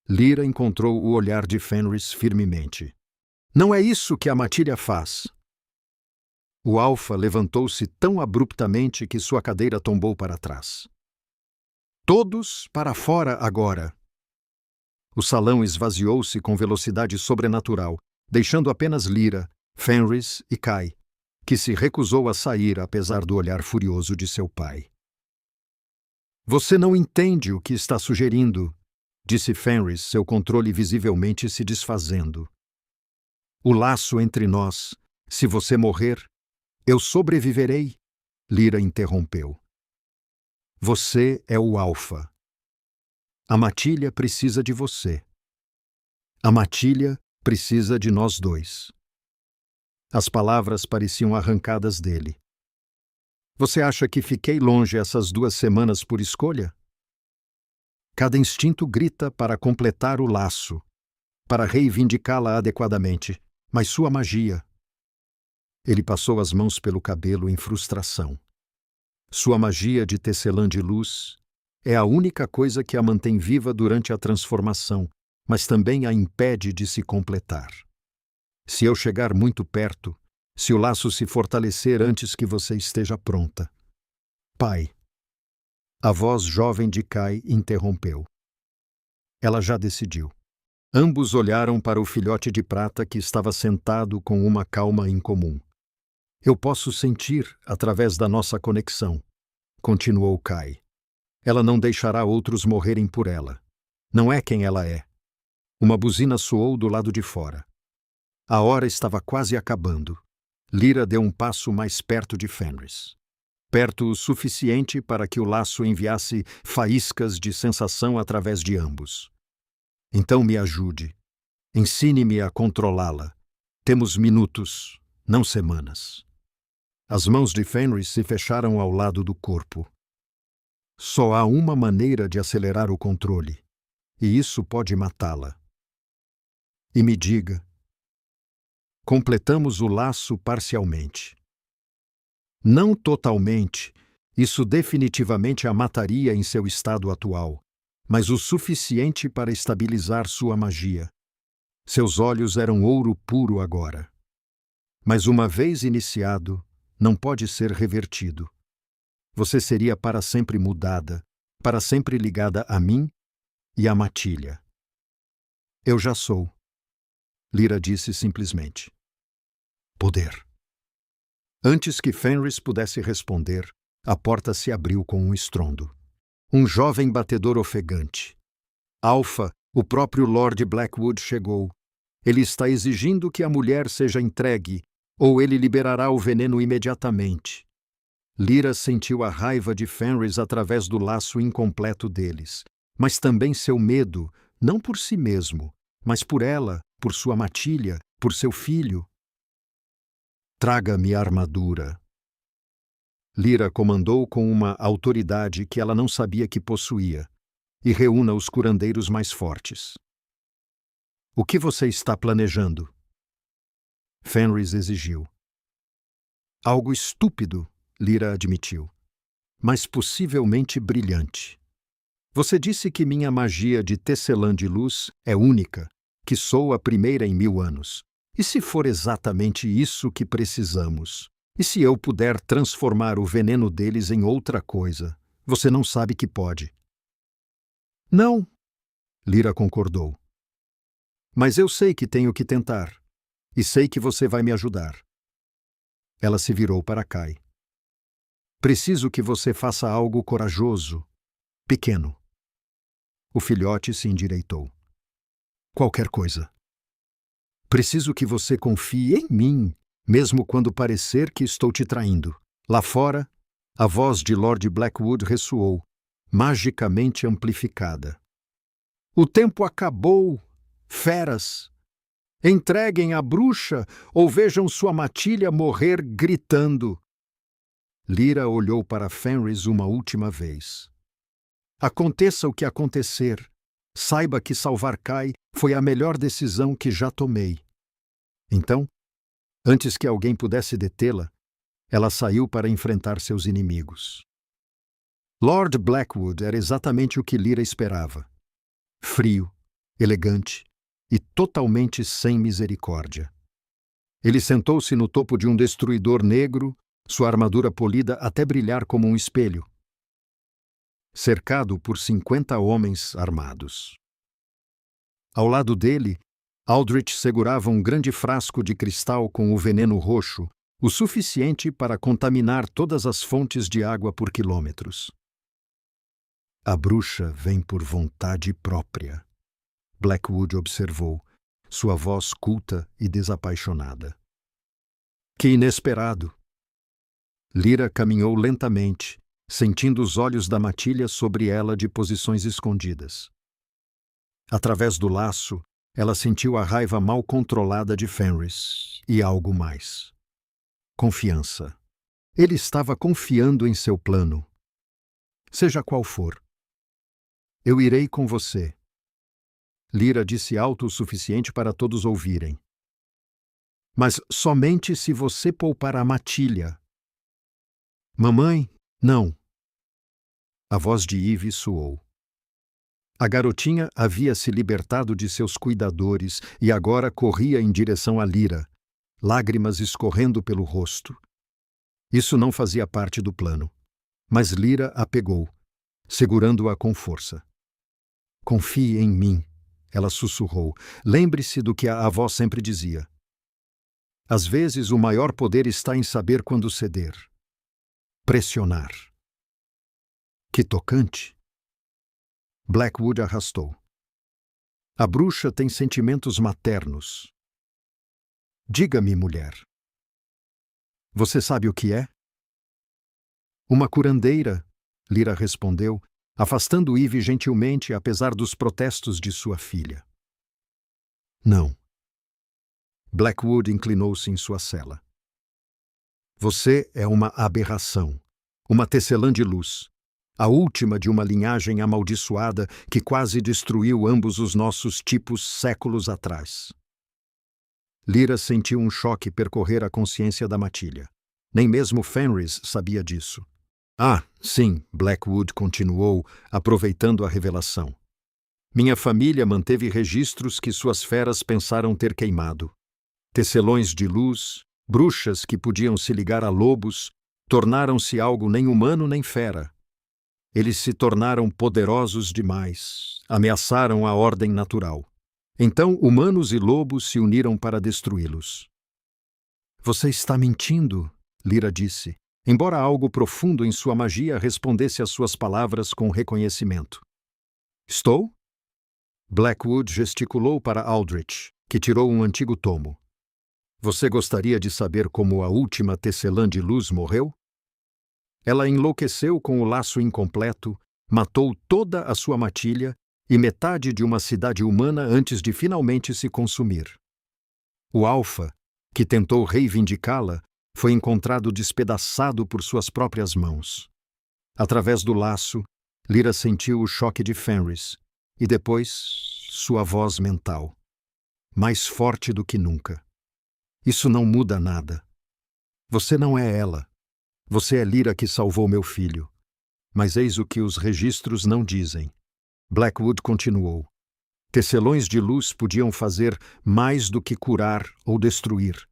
Lyra encontrou o olhar de Fenris firmemente. Não é isso que a matilha faz. O alfa levantou-se tão abruptamente que sua cadeira tombou para trás. Todos para fora agora. O salão esvaziou-se com velocidade sobrenatural, deixando apenas Lyra, Fenris e Kai, que se recusou a sair apesar do olhar furioso de seu pai. Você não entende o que está sugerindo, disse Fenris, seu controle visivelmente se desfazendo. O laço entre nós, se você morrer, eu sobreviverei, Lyra interrompeu. Você é o alfa. A matilha precisa de você. A matilha precisa de nós dois. As palavras pareciam arrancadas dele. Você acha que fiquei longe essas 2 semanas por escolha? Cada instinto grita para completar o laço, para reivindicá-la adequadamente, mas sua magia. Ele passou as mãos pelo cabelo em frustração. Sua magia de tecelã de luz é a única coisa que a mantém viva durante a transformação, mas também a impede de se completar. Se eu chegar muito perto, se o laço se fortalecer antes que você esteja pronta. Pai. A voz jovem de Kai interrompeu. Ela já decidiu. Ambos olharam para o filhote de prata que estava sentado com uma calma incomum. Eu posso sentir através da nossa conexão, continuou Kai. Ela não deixará outros morrerem por ela. Não é quem ela é. Uma buzina soou do lado de fora. A hora estava quase acabando. Lyra deu um passo mais perto de Fenris. Perto o suficiente para que o laço enviasse faíscas de sensação através de ambos. Então me ajude. Ensine-me a controlá-la. Temos minutos, não semanas. As mãos de Fenris se fecharam ao lado do corpo. Só há uma maneira de acelerar o controle, e isso pode matá-la. E me diga. Completamos o laço parcialmente. Não totalmente, isso definitivamente a mataria em seu estado atual, mas o suficiente para estabilizar sua magia. Seus olhos eram ouro puro agora. Mas uma vez iniciado, não pode ser revertido. Você seria para sempre mudada, para sempre ligada a mim e à matilha. Eu já sou. Lyra disse simplesmente. Poder. Antes que Fenris pudesse responder, a porta se abriu com um estrondo. Um jovem batedor ofegante. Alpha, o próprio Lord Blackwood chegou. Ele está exigindo que a mulher seja entregue, ou ele liberará o veneno imediatamente. Lyra sentiu a raiva de Fenris através do laço incompleto deles, mas também seu medo, não por si mesmo, mas por ela, por sua matilha, por seu filho. Traga-me a armadura. Lyra comandou com uma autoridade que ela não sabia que possuía, e reúna os curandeiros mais fortes. O que você está planejando? Fenris exigiu. Algo estúpido, Lyra admitiu, mas possivelmente brilhante. Você disse que minha magia de tecelã de luz é única, que sou a primeira em 1000 anos. E se for exatamente isso que precisamos? E se eu puder transformar o veneno deles em outra coisa? Você não sabe que pode. Não, Lyra concordou. Mas eu sei que tenho que tentar. E sei que você vai me ajudar. Ela se virou para Kai. Preciso que você faça algo corajoso, pequeno. O filhote se endireitou. Qualquer coisa. Preciso que você confie em mim, mesmo quando parecer que estou te traindo. Lá fora, a voz de Lord Blackwood ressoou, magicamente amplificada. O tempo acabou, feras! Entreguem a bruxa ou vejam sua matilha morrer gritando. Lyra olhou para Fenris uma última vez. Aconteça o que acontecer, saiba que salvar Kai foi a melhor decisão que já tomei. Então, antes que alguém pudesse detê-la, ela saiu para enfrentar seus inimigos. Lord Blackwood era exatamente o que Lyra esperava. Frio, elegante e totalmente sem misericórdia. Ele sentou-se no topo de um destruidor negro, sua armadura polida até brilhar como um espelho, cercado por 50 homens armados. Ao lado dele, Aldrich segurava um grande frasco de cristal com o veneno roxo, o suficiente para contaminar todas as fontes de água por quilômetros. A bruxa vem por vontade própria, Blackwood observou, sua voz culta e desapaixonada. Que inesperado! Lyra caminhou lentamente, sentindo os olhos da matilha sobre ela de posições escondidas. Através do laço, ela sentiu a raiva mal controlada de Fenris e algo mais. Confiança. Ele estava confiando em seu plano. Seja qual for. Eu irei com você. Lyra disse alto o suficiente para todos ouvirem. Mas somente se você poupar a matilha. Mamãe, não. A voz de Eve soou. A garotinha havia se libertado de seus cuidadores e agora corria em direção a Lyra, lágrimas escorrendo pelo rosto. Isso não fazia parte do plano, mas Lyra a pegou, segurando-a com força. Confie em mim, ela sussurrou. Lembre-se do que a avó sempre dizia. Às vezes o maior poder está em saber quando ceder. Pressionar. Que tocante! Blackwood arrastou. A bruxa tem sentimentos maternos. Diga-me, mulher. Você sabe o que é? Uma curandeira, Lyra respondeu, afastando Eve gentilmente apesar dos protestos de sua filha. Não. Blackwood inclinou-se em sua cela. Você é uma aberração, uma tecelã de luz, a última de uma linhagem amaldiçoada que quase destruiu ambos os nossos tipos séculos atrás. Lyra sentiu um choque percorrer a consciência da matilha. Nem mesmo Fenris sabia disso. Ah, sim, Blackwood continuou, aproveitando a revelação. Minha família manteve registros que suas feras pensaram ter queimado. Tecelões de luz, bruxas que podiam se ligar a lobos, tornaram-se algo nem humano nem fera. Eles se tornaram poderosos demais, ameaçaram a ordem natural. Então, humanos e lobos se uniram para destruí-los. Você está mentindo, Lyra disse, embora algo profundo em sua magia respondesse às suas palavras com reconhecimento. Estou? Blackwood gesticulou para Aldrich, que tirou um antigo tomo. Você gostaria de saber como a última tecelã de luz morreu? Ela enlouqueceu com o laço incompleto, matou toda a sua matilha e metade de uma cidade humana antes de finalmente se consumir. O Alfa, que tentou reivindicá-la, foi encontrado despedaçado por suas próprias mãos. Através do laço, Lyra sentiu o choque de Fenris e depois sua voz mental, mais forte do que nunca. Isso não muda nada. Você não é ela. Você é Lyra que salvou meu filho. Mas eis o que os registros não dizem. Blackwood continuou. Tecelões de luz podiam fazer mais do que curar ou destruir.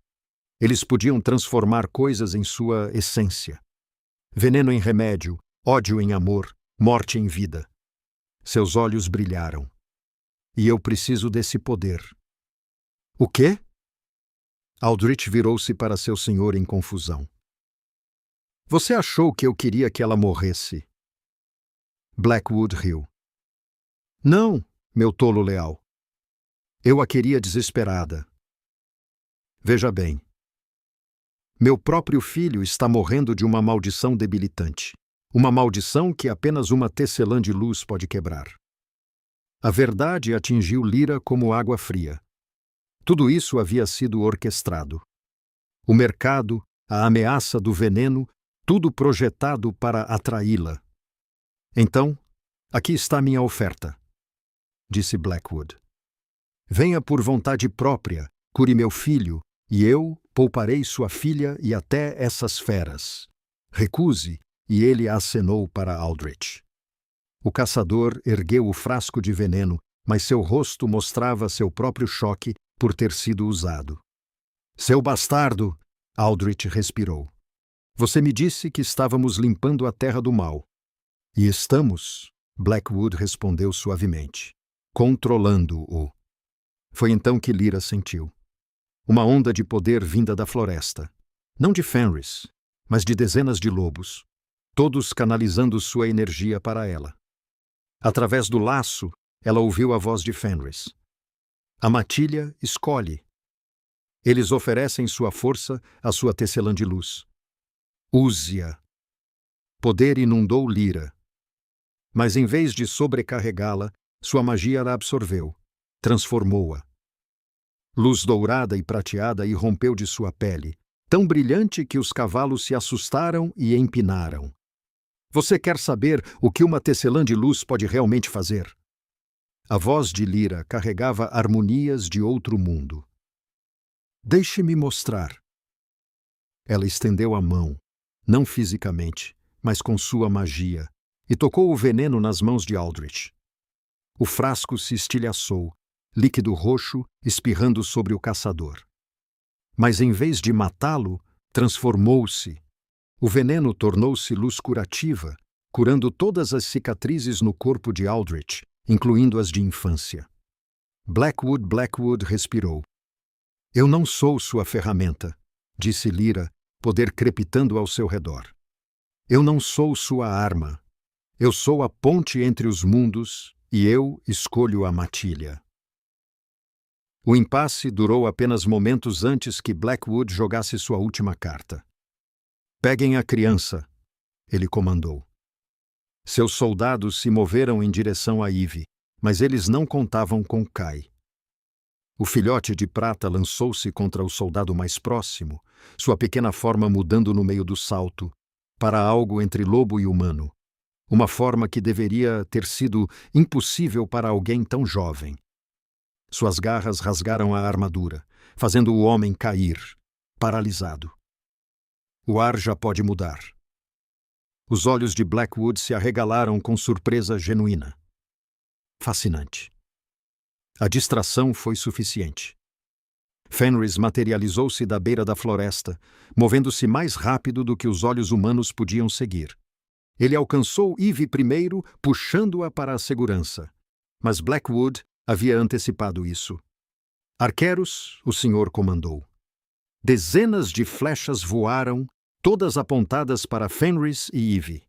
Eles podiam transformar coisas em sua essência. Veneno em remédio, ódio em amor, morte em vida. Seus olhos brilharam. E eu preciso desse poder. O quê? Aldrich virou-se para seu senhor em confusão. Você achou que eu queria que ela morresse? Blackwood riu. Não, meu tolo leal. Eu a queria desesperada. Veja bem. Meu próprio filho está morrendo de uma maldição debilitante. Uma maldição que apenas uma tecelã de luz pode quebrar. A verdade atingiu Lyra como água fria. Tudo isso havia sido orquestrado. O mercado, a ameaça do veneno, tudo projetado para atraí-la. Então, aqui está minha oferta, disse Blackwood. Venha por vontade própria, cure meu filho, e eu pouparei sua filha e até essas feras. Recuse, e ele acenou para Aldrich. O caçador ergueu o frasco de veneno, mas seu rosto mostrava seu próprio choque por ter sido usado. Seu bastardo! Aldrich respirou. Você me disse que estávamos limpando a terra do mal. E estamos, Blackwood respondeu suavemente, controlando-o. Foi então que Lyra sentiu. Uma onda de poder vinda da floresta. Não de Fenris, mas de dezenas de lobos, todos canalizando sua energia para ela. Através do laço, ela ouviu a voz de Fenris. A matilha escolhe. Eles oferecem sua força à sua tecelã de luz. Use-a. Poder inundou Lyra. Mas em vez de sobrecarregá-la, sua magia a absorveu, transformou-a. Luz dourada e prateada irrompeu de sua pele, tão brilhante que os cavalos se assustaram e empinaram. Você quer saber o que uma tecelã de luz pode realmente fazer? A voz de Lyra carregava harmonias de outro mundo. Deixe-me mostrar. Ela estendeu a mão, não fisicamente, mas com sua magia, e tocou o veneno nas mãos de Aldrich. O frasco se estilhaçou, líquido roxo espirrando sobre o caçador. Mas em vez de matá-lo, transformou-se. O veneno tornou-se luz curativa, curando todas as cicatrizes no corpo de Aldrich, incluindo as de infância. Blackwood respirou. Eu não sou sua ferramenta, disse Lyra, poder crepitando ao seu redor. Eu não sou sua arma. Eu sou a ponte entre os mundos e eu escolho a matilha. O impasse durou apenas momentos antes que Blackwood jogasse sua última carta. Peguem a criança, ele comandou. Seus soldados se moveram em direção a Eve, mas eles não contavam com Kai. O filhote de prata lançou-se contra o soldado mais próximo, sua pequena forma mudando no meio do salto, para algo entre lobo e humano, uma forma que deveria ter sido impossível para alguém tão jovem. Suas garras rasgaram a armadura, fazendo o homem cair, paralisado. O ar já pode mudar. Os olhos de Blackwood se arregalaram com surpresa genuína. Fascinante. A distração foi suficiente. Fenris materializou-se da beira da floresta, movendo-se mais rápido do que os olhos humanos podiam seguir. Ele alcançou Eve primeiro, puxando-a para a segurança. Mas Blackwood havia antecipado isso. Arqueiros, o senhor comandou. Dezenas de flechas voaram, todas apontadas para Fenris e Eve.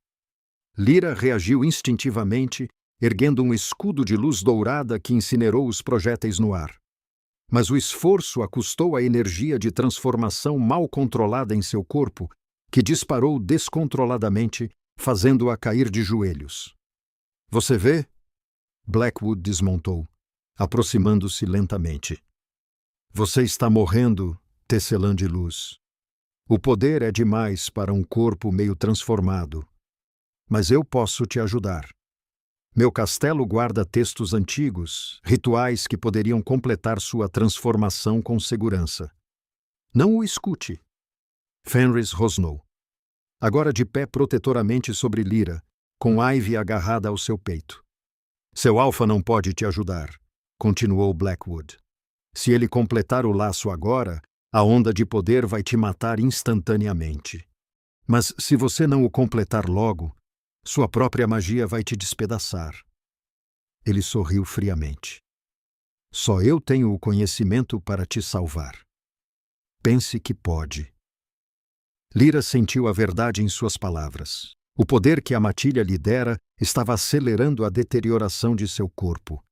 Lyra reagiu instintivamente, erguendo um escudo de luz dourada que incinerou os projéteis no ar. Mas o esforço a custou a energia de transformação mal controlada em seu corpo, que disparou descontroladamente, fazendo-a cair de joelhos. Você vê? Blackwood desmontou, aproximando-se lentamente. Você está morrendo, tecelã de luz. O poder é demais para um corpo meio transformado. Mas eu posso te ajudar. Meu castelo guarda textos antigos, rituais que poderiam completar sua transformação com segurança. Não o escute. Fenris rosnou. Agora de pé protetoramente sobre Lyra, com Ivy agarrada ao seu peito. Seu alfa não pode te ajudar, continuou Blackwood. Se ele completar o laço agora, a onda de poder vai te matar instantaneamente. Mas se você não o completar logo, sua própria magia vai te despedaçar. Ele sorriu friamente. Só eu tenho o conhecimento para te salvar. Pense que pode. Lyra sentiu a verdade em suas palavras. O poder que a matilha lhe dera estava acelerando a deterioração de seu corpo.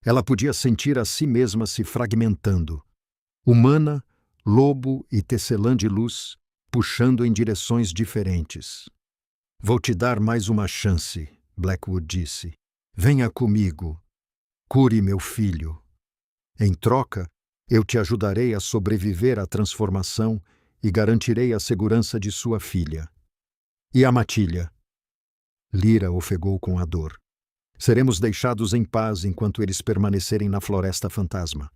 Ela podia sentir a si mesma se fragmentando. Humana, lobo e tecelã de luz, puxando em direções diferentes. Vou te dar mais uma chance, Blackwood disse. Venha comigo. Cure meu filho. Em troca, eu te ajudarei a sobreviver à transformação e garantirei a segurança de sua filha. E a matilha? Lyra ofegou com a dor. Seremos deixados em paz enquanto eles permanecerem na floresta fantasma.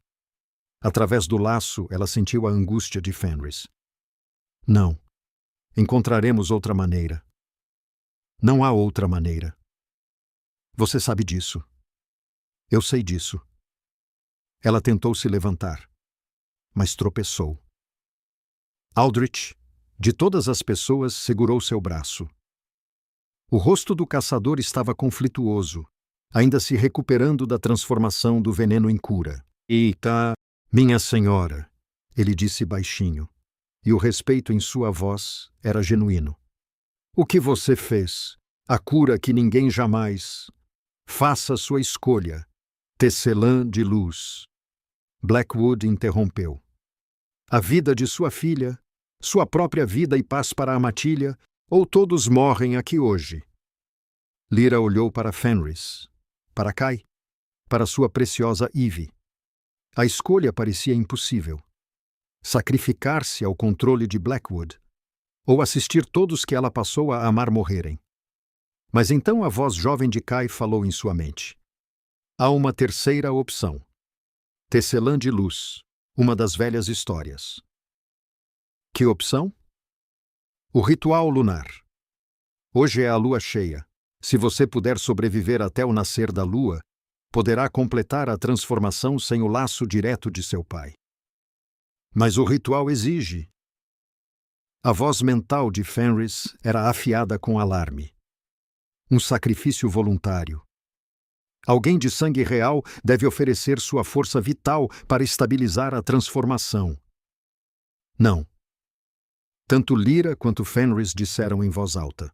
Através do laço, ela sentiu a angústia de Fenris. Não. Encontraremos outra maneira. Não há outra maneira. Você sabe disso. Eu sei disso. Ela tentou se levantar, mas tropeçou. Aldrich, de todas as pessoas, segurou seu braço. O rosto do caçador estava conflituoso, ainda se recuperando da transformação do veneno em cura. Eita, minha senhora, ele disse baixinho, e o respeito em sua voz era genuíno. O que você fez? A cura que ninguém jamais... Faça sua escolha, tecelã de luz. Blackwood interrompeu. A vida de sua filha, sua própria vida e paz para a matilha, ou todos morrem aqui hoje? Lyra olhou para Fenris, para Kai, para sua preciosa Eve. A escolha parecia impossível. sacrificar-se ao controle de Blackwood, ou assistir todos que ela passou a amar morrerem. Mas então a voz jovem de Kai falou em sua mente. Há uma terceira opção. Tecelã de luz, uma das velhas histórias. Que opção? O ritual lunar. Hoje é a lua cheia. Se você puder sobreviver até o nascer da lua, poderá completar a transformação sem o laço direto de seu pai. Mas o ritual exige. A voz mental de Fenris era afiada com alarme. Um sacrifício voluntário. Alguém de sangue real deve oferecer sua força vital para estabilizar a transformação. Não. Tanto Lyra quanto Fenris disseram em voz alta.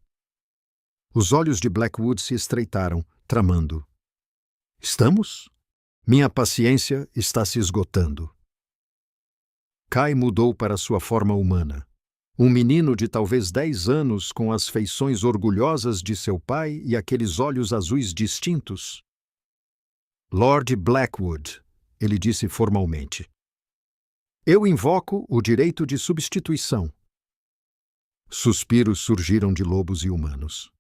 Os olhos de Blackwood se estreitaram, tramando. Estamos? Minha paciência está se esgotando. Kai mudou para sua forma humana. Um menino de talvez 10 anos com as feições orgulhosas de seu pai e aqueles olhos azuis distintos. Lord Blackwood, ele disse formalmente. Eu invoco o direito de substituição. Suspiros surgiram de lobos e humanos.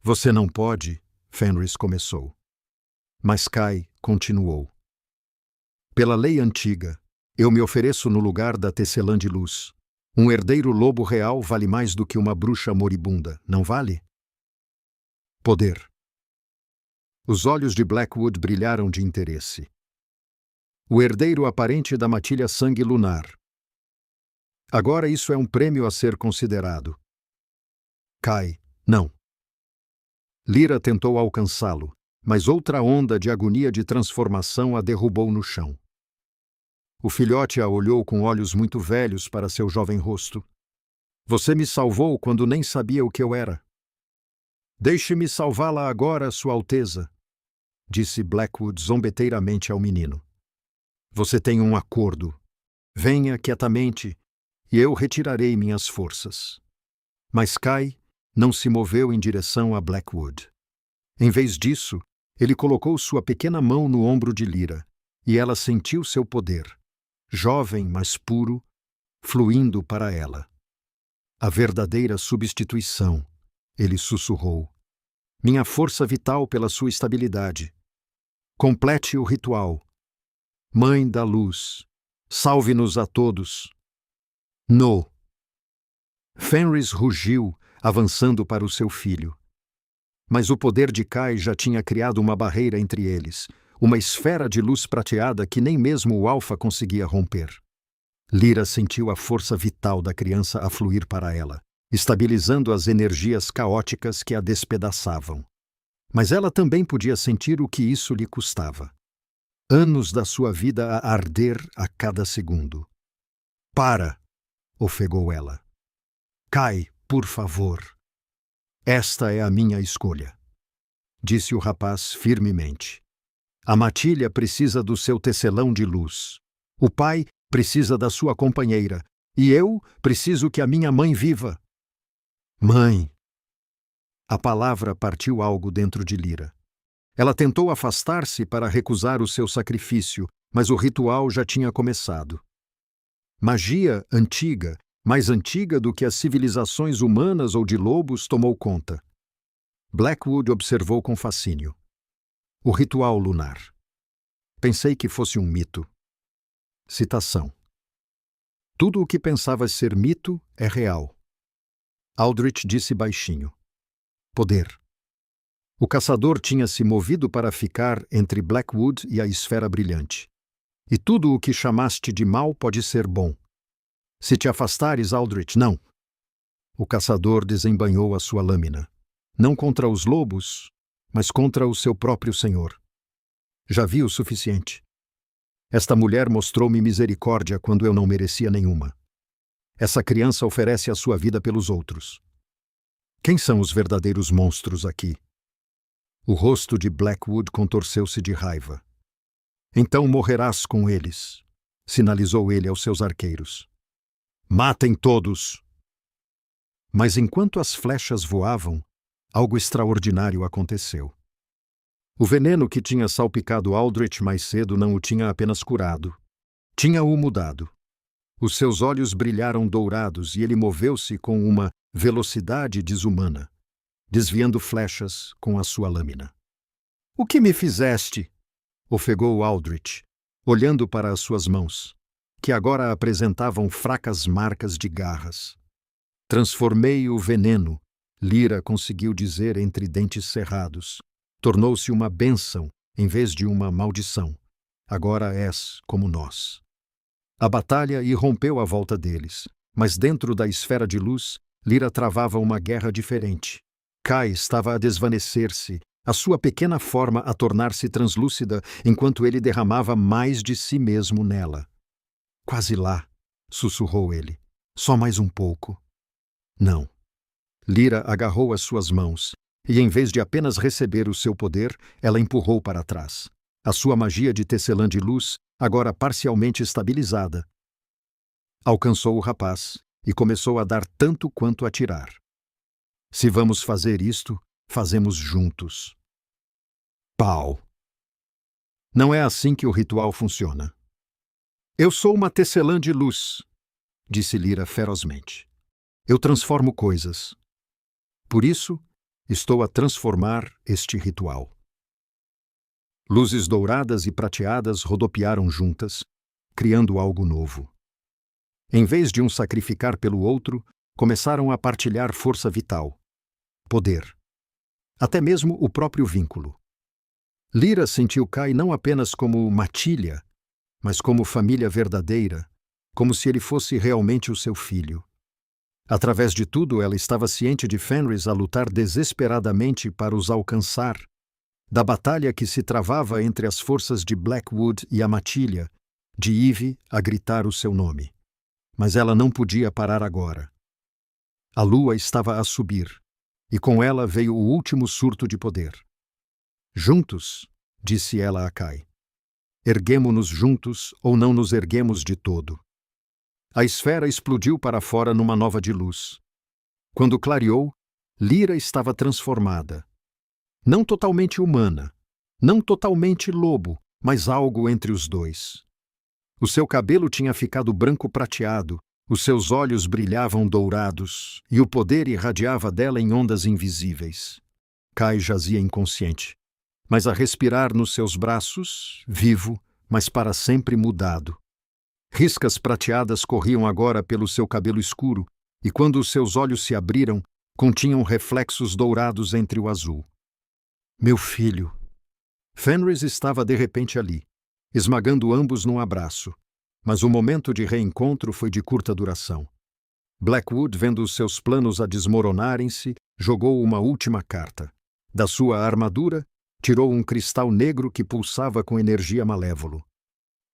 Você não pode, Fenris começou. Mas Kai continuou. Pela lei antiga, eu me ofereço no lugar da tecelã de luz. Um herdeiro lobo real vale mais do que uma bruxa moribunda, não vale? Poder. Os olhos de Blackwood brilharam de interesse. O herdeiro aparente da matilha sangue lunar. Agora isso é um prêmio a ser considerado. Kai, não. Lyra tentou alcançá-lo, mas outra onda de agonia de transformação a derrubou no chão. O filhote a olhou com olhos muito velhos para seu jovem rosto. Você me salvou quando nem sabia o que eu era. Deixe-me salvá-la agora, Sua Alteza, disse Blackwood zombeteiramente ao menino. Você tem um acordo. Venha quietamente, e eu retirarei minhas forças. Mas Kai não se moveu em direção a Blackwood. Em vez disso, ele colocou sua pequena mão no ombro de Lyra, e ela sentiu seu poder. Jovem, mas puro, fluindo para ela. A verdadeira substituição, ele sussurrou. Minha força vital pela sua estabilidade. Complete o ritual. Mãe da luz, salve-nos a todos. No. Fenris rugiu, avançando para o seu filho. Mas o poder de Kai já tinha criado uma barreira entre eles, uma esfera de luz prateada que nem mesmo o Alfa conseguia romper. Lyra sentiu a força vital da criança a fluir para ela, estabilizando as energias caóticas que a despedaçavam. Mas ela também podia sentir o que isso lhe custava. Anos da sua vida a arder a cada segundo. Para! Ofegou ela. Kai, por favor. Esta é a minha escolha, disse o rapaz firmemente. A matilha precisa do seu tecelão de luz. O pai precisa da sua companheira. E eu preciso que a minha mãe viva. Mãe! A palavra partiu algo dentro de Lyra. Ela tentou afastar-se para recusar o seu sacrifício, mas o ritual já tinha começado. Magia antiga, mais antiga do que as civilizações humanas ou de lobos, tomou conta. Blackwood observou com fascínio. O ritual lunar. Pensei que fosse um mito. Citação. Tudo o que pensavas ser mito é real. Aldrich disse baixinho. Poder. O caçador tinha se movido para ficar entre Blackwood e a esfera brilhante. E tudo o que chamaste de mal pode ser bom. Se te afastares, Aldrich, não. O caçador desembainhou a sua lâmina. Não contra os lobos, mas contra o seu próprio senhor. Já vi o suficiente. Esta mulher mostrou-me misericórdia quando eu não merecia nenhuma. Essa criança oferece a sua vida pelos outros. Quem são os verdadeiros monstros aqui? O rosto de Blackwood contorceu-se de raiva. Então morrerás com eles, sinalizou ele aos seus arqueiros. Matem todos! Mas enquanto as flechas voavam, algo extraordinário aconteceu. O veneno que tinha salpicado Aldrich mais cedo não o tinha apenas curado. Tinha-o mudado. Os seus olhos brilharam dourados e ele moveu-se com uma velocidade desumana, desviando flechas com a sua lâmina. "O que me fizeste?" ofegou Aldrich, olhando para as suas mãos, que agora apresentavam fracas marcas de garras. "Transformei o veneno", Lyra conseguiu dizer entre dentes cerrados. "Tornou-se uma bênção em vez de uma maldição. Agora és como nós." A batalha irrompeu à volta deles, mas dentro da esfera de luz, Lyra travava uma guerra diferente. Kai estava a desvanecer-se, a sua pequena forma a tornar-se translúcida enquanto ele derramava mais de si mesmo nela. "Quase lá", sussurrou ele. "Só mais um pouco." Não. Lyra agarrou as suas mãos, e em vez de apenas receber o seu poder, ela empurrou para trás. A sua magia de tecelã de luz, agora parcialmente estabilizada, alcançou o rapaz e começou a dar tanto quanto atirar. "Se vamos fazer isto, fazemos juntos." Pau! Não é assim que o ritual funciona. "Eu sou uma tecelã de luz", disse Lyra ferozmente. "Eu transformo coisas. Por isso, estou a transformar este ritual." Luzes douradas e prateadas rodopiaram juntas, criando algo novo. Em vez de um sacrificar pelo outro, começaram a partilhar força vital, poder, até mesmo o próprio vínculo. Lyra sentiu Kai não apenas como matilha, mas como família verdadeira, como se ele fosse realmente o seu filho. Através de tudo, ela estava ciente de Fenris a lutar desesperadamente para os alcançar, da batalha que se travava entre as forças de Blackwood e a matilha, de Eve a gritar o seu nome. Mas ela não podia parar agora. A lua estava a subir, e com ela veio o último surto de poder. "Juntos", disse ela a Kai. "Erguemo-nos juntos ou não nos erguemos de todo." A esfera explodiu para fora numa nova de luz. Quando clareou, Lyra estava transformada. Não totalmente humana, não totalmente lobo, mas algo entre os dois. O seu cabelo tinha ficado branco prateado, os seus olhos brilhavam dourados, e o poder irradiava dela em ondas invisíveis. Kai jazia inconsciente, mas a respirar nos seus braços, vivo, mas para sempre mudado. Riscas prateadas corriam agora pelo seu cabelo escuro, e quando os seus olhos se abriram, continham reflexos dourados entre o azul. "Meu filho." Fenris estava de repente ali, esmagando ambos num abraço, mas o momento de reencontro foi de curta duração. Blackwood, vendo os seus planos a desmoronarem-se, jogou uma última carta. Da sua armadura, tirou um cristal negro que pulsava com energia malévolo.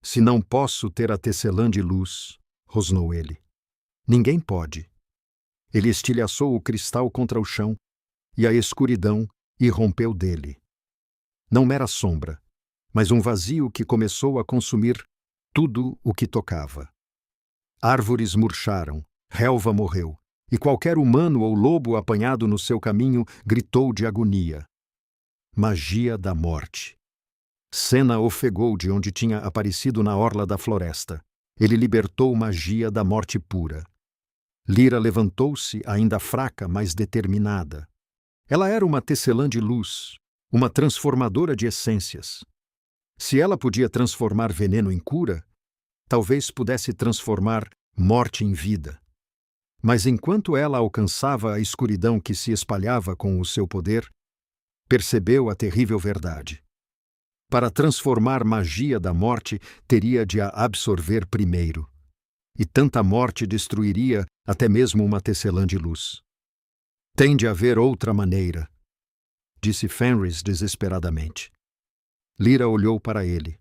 "Se não posso ter a tecelã de luz", rosnou ele. "Ninguém pode." Ele estilhaçou o cristal contra o chão, e a escuridão irrompeu dele. Não mera sombra, mas um vazio que começou a consumir tudo o que tocava. Árvores murcharam, relva morreu, e qualquer humano ou lobo apanhado no seu caminho gritou de agonia. Magia da morte. Senna ofegou de onde tinha aparecido na orla da floresta. Ele libertou magia da morte pura. Lyra levantou-se, ainda fraca, mas determinada. Ela era uma tecelã de luz, uma transformadora de essências. Se ela podia transformar veneno em cura, talvez pudesse transformar morte em vida. Mas enquanto ela alcançava a escuridão que se espalhava com o seu poder, percebeu a terrível verdade. Para transformar magia da morte, teria de a absorver primeiro. E tanta morte destruiria até mesmo uma tecelã de luz. "Tem de haver outra maneira", disse Fenris desesperadamente. Lyra olhou para ele,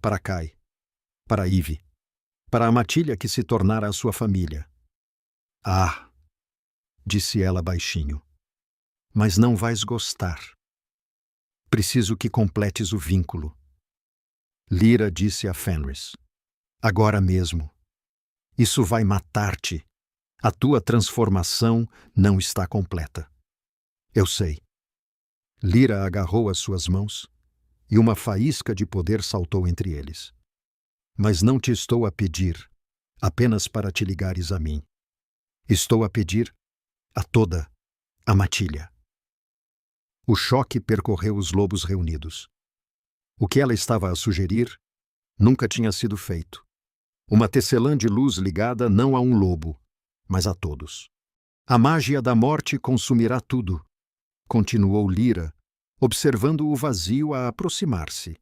para Kai, para Eve, para a matilha que se tornara a sua família. "Ah", disse ela baixinho, "mas não vais gostar. Preciso que completes o vínculo." Lyra disse a Fenris, "Agora mesmo. Isso vai matar-te. A tua transformação não está completa." "Eu sei." Lyra agarrou as suas mãos e uma faísca de poder saltou entre eles. "Mas não te estou a pedir. apenas para te ligares a mim. Estou a pedir a toda a matilha. O choque percorreu os lobos reunidos. O que ela estava a sugerir nunca tinha sido feito. Uma tecelã de luz ligada não a um lobo, mas a todos. A mágia da morte consumirá tudo, continuou Lyra, observando o vazio a aproximar-se.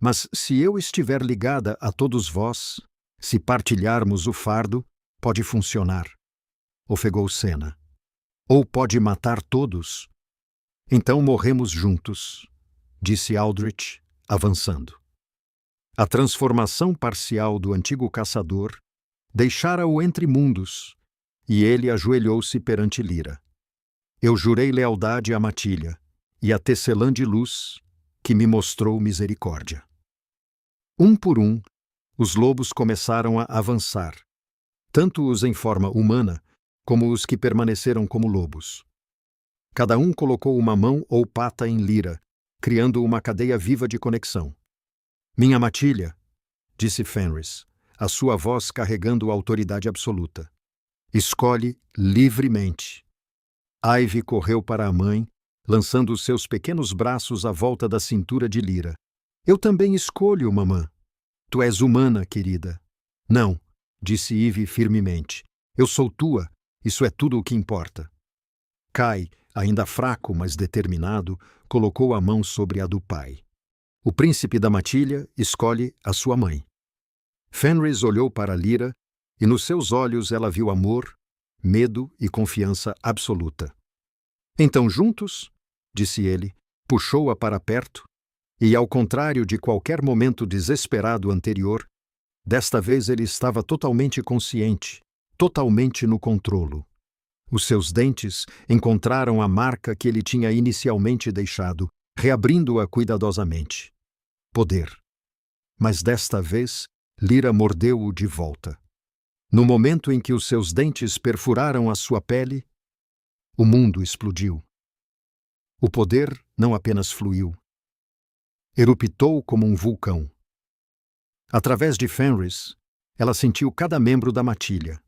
Mas se eu estiver ligada a todos vós, se partilharmos o fardo, pode funcionar, ofegou Senna. Ou pode matar todos. Então morremos juntos, disse Aldrich, avançando. A transformação parcial do antigo caçador deixara-o entre mundos, e ele ajoelhou-se perante Lyra. Eu jurei lealdade a Matilha e a tecelã de luz, que me mostrou misericórdia. Um por um, os lobos começaram a avançar, tanto os em forma humana como os que permaneceram como lobos. Cada um colocou uma mão ou pata em Lyra, criando uma cadeia viva de conexão. Minha Matilha, disse Fenris, a sua voz carregando autoridade absoluta. Escolhe livremente. Ivy correu para a mãe, lançando os seus pequenos braços à volta da cintura de Lyra. Eu também escolho, mamã. Tu és humana, querida. Não, disse Ivy firmemente. Eu sou tua, isso é tudo o que importa. Kai, ainda fraco, mas determinado, colocou a mão sobre a do pai. O príncipe da matilha escolhe a sua mãe. Fenris olhou para Lyra e nos seus olhos ela viu amor, medo e confiança absoluta. Então juntos, disse ele, puxou-a para perto e, ao contrário de qualquer momento desesperado anterior, desta vez ele estava totalmente consciente, totalmente no controlo. Os seus dentes encontraram a marca que ele tinha inicialmente deixado, reabrindo-a cuidadosamente. Poder. Mas desta vez, Lyra mordeu-o de volta. No momento em que os seus dentes perfuraram a sua pele, o mundo explodiu. O poder não apenas fluiu. Eruptou como um vulcão. Através de Fenris, ela sentiu cada membro da matilha,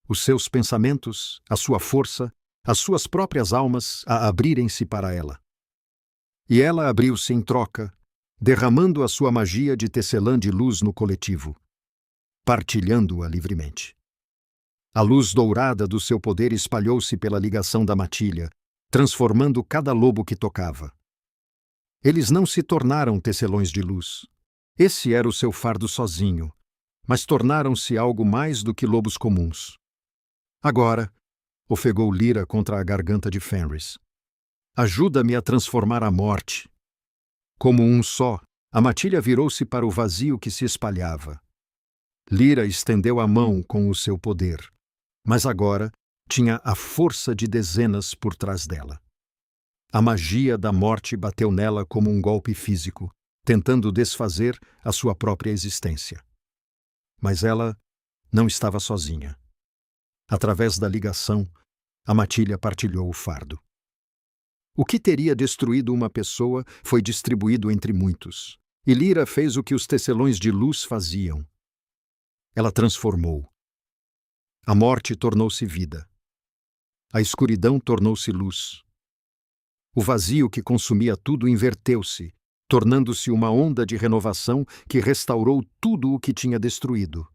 os seus pensamentos, a sua força, as suas próprias almas a abrirem-se para ela. E ela abriu-se em troca, derramando a sua magia de tecelã de luz no coletivo, partilhando-a livremente. A luz dourada do seu poder espalhou-se pela ligação da matilha, transformando cada lobo que tocava. Eles não se tornaram tecelões de luz. Esse era o seu fardo sozinho, mas tornaram-se algo mais do que lobos comuns. Agora, ofegou Lyra contra a garganta de Fenris. Ajuda-me a transformar a morte. Como um só, a matilha virou-se para o vazio que se espalhava. Lyra estendeu a mão com o seu poder, mas agora tinha a força de dezenas por trás dela. A magia da morte bateu nela como um golpe físico, tentando desfazer a sua própria existência. Mas ela não estava sozinha. Através da ligação, a matilha partilhou o fardo. O que teria destruído uma pessoa foi distribuído entre muitos, e Lyra fez o que os tecelões de luz faziam. Ela transformou. A morte tornou-se vida. A escuridão tornou-se luz. O vazio que consumia tudo inverteu-se, tornando-se uma onda de renovação que restaurou tudo o que tinha destruído.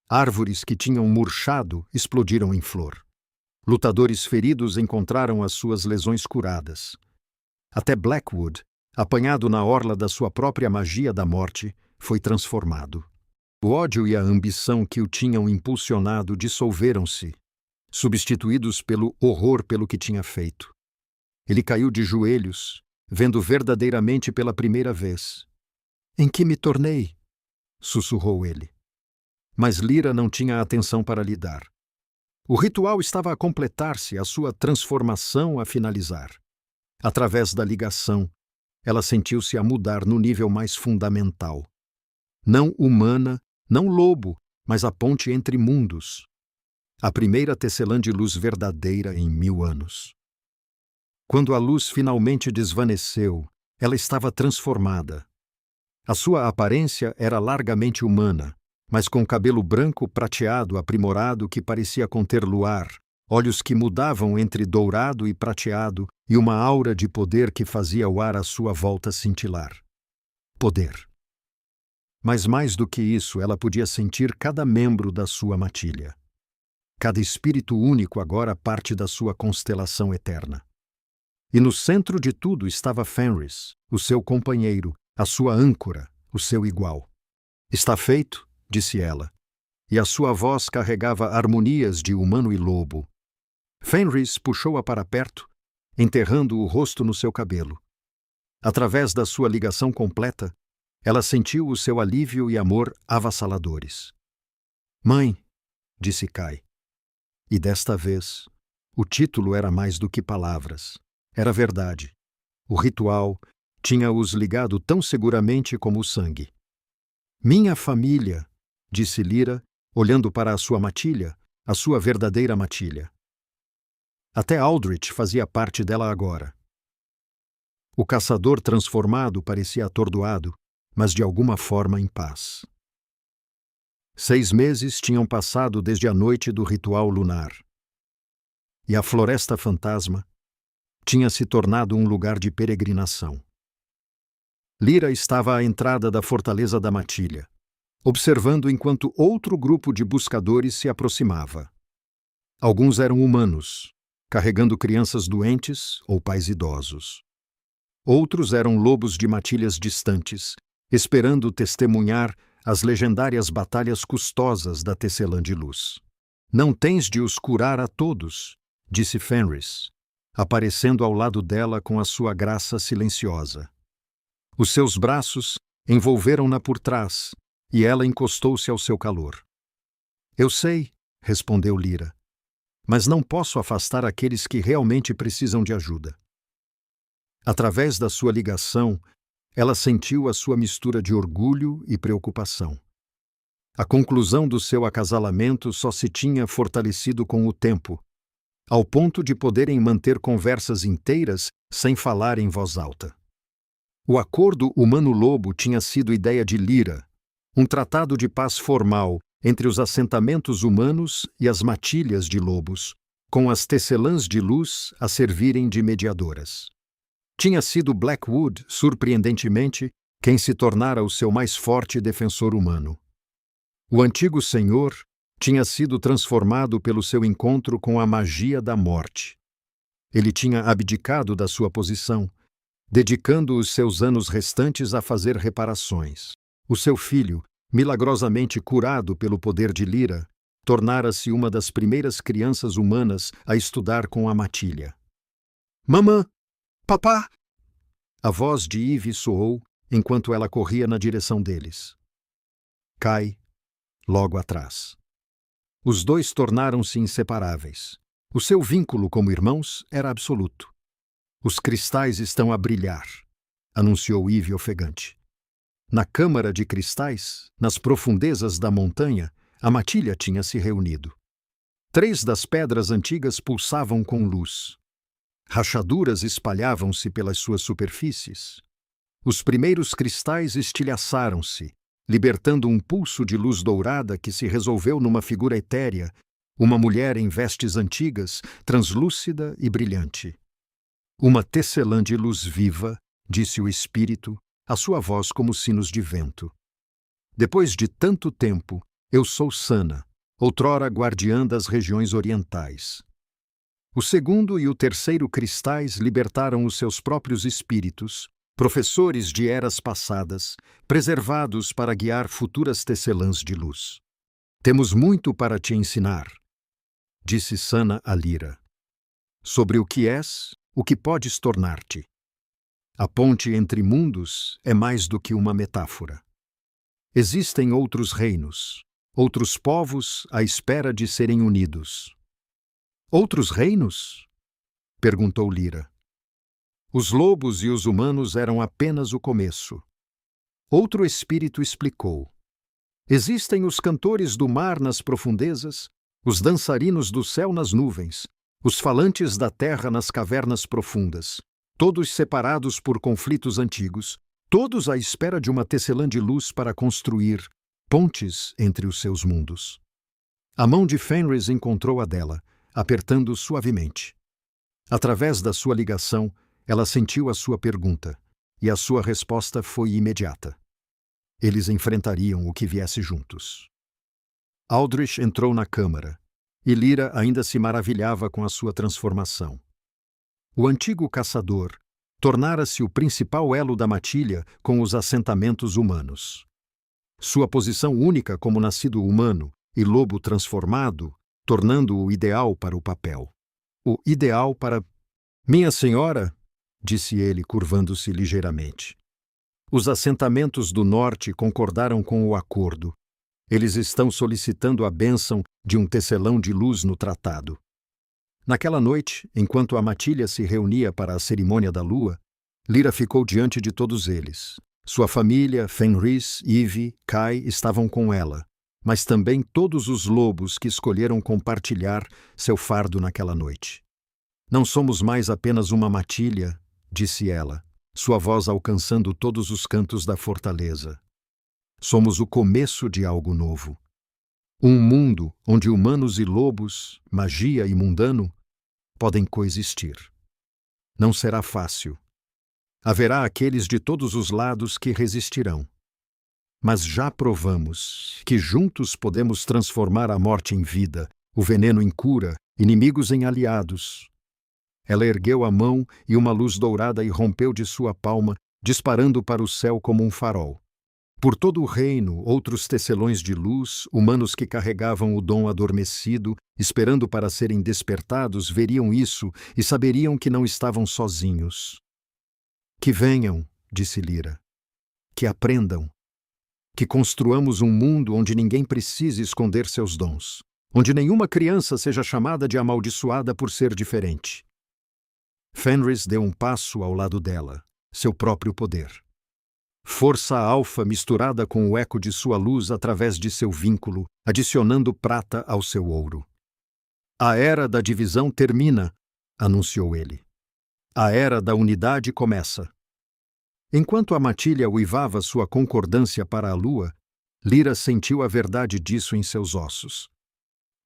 Árvores que tinham murchado explodiram em flor. Lutadores feridos encontraram as suas lesões curadas. Até Blackwood, apanhado na orla da sua própria magia da morte, foi transformado. O ódio e a ambição que o tinham impulsionado dissolveram-se, substituídos pelo horror pelo que tinha feito. Ele caiu de joelhos, vendo verdadeiramente pela primeira vez. Em que me tornei? Sussurrou ele. Mas Lyra não tinha atenção para lhe dar. O ritual estava a completar-se, a sua transformação a finalizar. Através da ligação, ela sentiu-se a mudar no nível mais fundamental. Não humana, não lobo, mas a ponte entre mundos. A primeira tecelã de luz verdadeira em 1000 anos. Quando a luz finalmente desvaneceu, ela estava transformada. A sua aparência era largamente humana, mas com cabelo branco prateado aprimorado que parecia conter luar, olhos que mudavam entre dourado e prateado e uma aura de poder que fazia o ar à sua volta cintilar. Poder. Mas mais do que isso, ela podia sentir cada membro da sua matilha. Cada espírito único agora parte da sua constelação eterna. E no centro de tudo estava Fenris, o seu companheiro, a sua âncora, o seu igual. Está feito, disse ela, e a sua voz carregava harmonias de humano e lobo. Fenris puxou-a para perto, enterrando o rosto no seu cabelo. Através da sua ligação completa, ela sentiu o seu alívio e amor avassaladores. Mãe, disse Kai. E desta vez, o título era mais do que palavras. Era verdade. O ritual tinha-os ligado tão seguramente como o sangue. Minha família, disse Lyra, olhando para a sua matilha, a sua verdadeira matilha. Até Aldrich fazia parte dela agora. O caçador transformado parecia atordoado, mas de alguma forma em paz. 6 meses tinham passado desde a noite do ritual lunar. E a Floresta Fantasma tinha se tornado um lugar de peregrinação. Lyra estava à entrada da Fortaleza da Matilha, observando enquanto outro grupo de buscadores se aproximava. Alguns eram humanos, carregando crianças doentes ou pais idosos. Outros eram lobos de matilhas distantes, esperando testemunhar as legendárias batalhas custosas da Tecelã de Luz. Não tens de os curar a todos, disse Fenris, aparecendo ao lado dela com a sua graça silenciosa. Os seus braços envolveram-na por trás, e ela encostou-se ao seu calor. Eu sei, respondeu Lyra, mas não posso afastar aqueles que realmente precisam de ajuda. Através da sua ligação, ela sentiu a sua mistura de orgulho e preocupação. A conclusão do seu acasalamento só se tinha fortalecido com o tempo, ao ponto de poderem manter conversas inteiras sem falar em voz alta. O acordo humano-lobo tinha sido ideia de Lyra, um tratado de paz formal entre os assentamentos humanos e as matilhas de lobos, com as tecelãs de luz a servirem de mediadoras. Tinha sido Blackwood, surpreendentemente, quem se tornara o seu mais forte defensor humano. O antigo senhor tinha sido transformado pelo seu encontro com a magia da morte. Ele tinha abdicado da sua posição, dedicando os seus anos restantes a fazer reparações. O seu filho, milagrosamente curado pelo poder de Lyra, tornara-se uma das primeiras crianças humanas a estudar com a matilha. Mamã! Papá! A voz de Eve soou enquanto ela corria na direção deles. Kai, logo atrás. Os dois tornaram-se inseparáveis. O seu vínculo como irmãos era absoluto. Os cristais estão a brilhar, anunciou Eve ofegante. Na câmara de cristais, nas profundezas da montanha, a matilha tinha se reunido. 3 das pedras antigas pulsavam com luz. Rachaduras espalhavam-se pelas suas superfícies. Os primeiros cristais estilhaçaram-se, libertando um pulso de luz dourada que se resolveu numa figura etérea, uma mulher em vestes antigas, translúcida e brilhante. Uma tecelã de luz viva, disse o espírito, a sua voz como sinos de vento. Depois de tanto tempo, eu sou Sana, outrora guardiã das regiões orientais. O segundo e o terceiro cristais libertaram os seus próprios espíritos, professores de eras passadas, preservados para guiar futuras tecelãs de luz. Temos muito para te ensinar, disse Sana a Lyra, sobre o que és, o que podes tornar-te. A ponte entre mundos é mais do que uma metáfora. Existem outros reinos, outros povos à espera de serem unidos. Outros reinos? Perguntou Lyra. Os lobos e os humanos eram apenas o começo. Outro espírito explicou. Existem os cantores do mar nas profundezas, os dançarinos do céu nas nuvens, os falantes da terra nas cavernas profundas, todos separados por conflitos antigos, todos à espera de uma tecelã de luz para construir pontes entre os seus mundos. A mão de Fenris encontrou a dela, apertando suavemente. Através da sua ligação, ela sentiu a sua pergunta, e a sua resposta foi imediata. Eles enfrentariam o que viesse juntos. Aldrich entrou na câmara, e Lyra ainda se maravilhava com a sua transformação. O antigo caçador tornara-se o principal elo da matilha com os assentamentos humanos. Sua posição única como nascido humano e lobo transformado, tornando-o ideal para o papel. O ideal para... Minha senhora, disse ele, curvando-se ligeiramente. Os assentamentos do norte concordaram com o acordo. Eles estão solicitando a bênção de um tecelão de luz no tratado. Naquela noite, enquanto a matilha se reunia para a cerimônia da lua, Lyra ficou diante de todos eles. Sua família, Fenris, Eve, Kai estavam com ela, mas também todos os lobos que escolheram compartilhar seu fardo naquela noite. Não somos mais apenas uma matilha, disse ela, sua voz alcançando todos os cantos da fortaleza. Somos o começo de algo novo. Um mundo onde humanos e lobos, magia e mundano, podem coexistir. Não será fácil. Haverá aqueles de todos os lados que resistirão. Mas já provamos que juntos podemos transformar a morte em vida, o veneno em cura, inimigos em aliados. Ela ergueu a mão e uma luz dourada irrompeu de sua palma, disparando para o céu como um farol. Por todo o reino, outros tecelões de luz, humanos que carregavam o dom adormecido, esperando para serem despertados, veriam isso e saberiam que não estavam sozinhos. Que venham, disse Lyra. Que aprendam. Que construamos um mundo onde ninguém precise esconder seus dons, onde nenhuma criança seja chamada de amaldiçoada por ser diferente. Fenris deu um passo ao lado dela, seu próprio poder. Força alfa misturada com o eco de sua luz através de seu vínculo, adicionando prata ao seu ouro. A era da divisão termina, anunciou ele. A era da unidade começa. Enquanto a matilha uivava sua concordância para a lua, Lyra sentiu a verdade disso em seus ossos.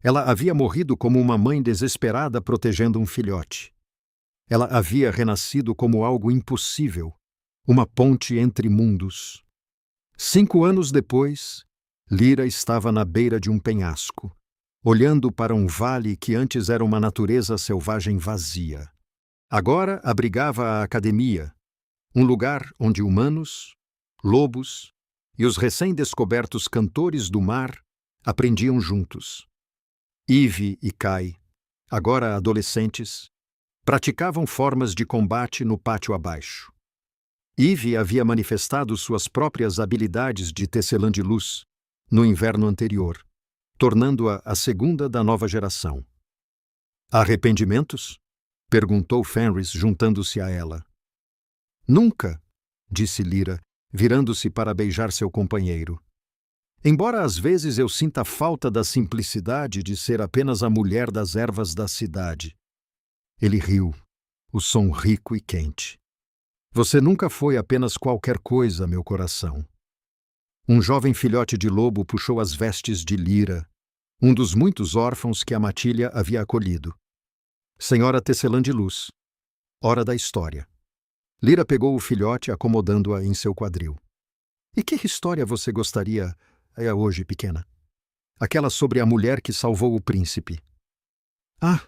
Ela havia morrido como uma mãe desesperada protegendo um filhote. Ela havia renascido como algo impossível, uma ponte entre mundos. 5 anos depois, Lyra estava na beira de um penhasco, olhando para um vale que antes era uma natureza selvagem vazia. Agora abrigava a academia, um lugar onde humanos, lobos e os recém-descobertos cantores do mar aprendiam juntos. Eve e Kai, agora adolescentes, praticavam formas de combate no pátio abaixo. Eve havia manifestado suas próprias habilidades de tecelã de luz no inverno anterior, tornando-a a segunda da nova geração. Arrependimentos? Perguntou Fenris, juntando-se a ela. Nunca, disse Lyra, virando-se para beijar seu companheiro. Embora às vezes eu sinta falta da simplicidade de ser apenas a mulher das ervas da cidade. Ele riu, o som rico e quente. Você nunca foi apenas qualquer coisa, meu coração. Um jovem filhote de lobo puxou as vestes de Lyra, um dos muitos órfãos que a matilha havia acolhido. Senhora tecelã de luz, hora da história. Lyra pegou o filhote, acomodando-a em seu quadril. E que história você gostaria hoje, pequena? Aquela sobre a mulher que salvou o príncipe. Ah,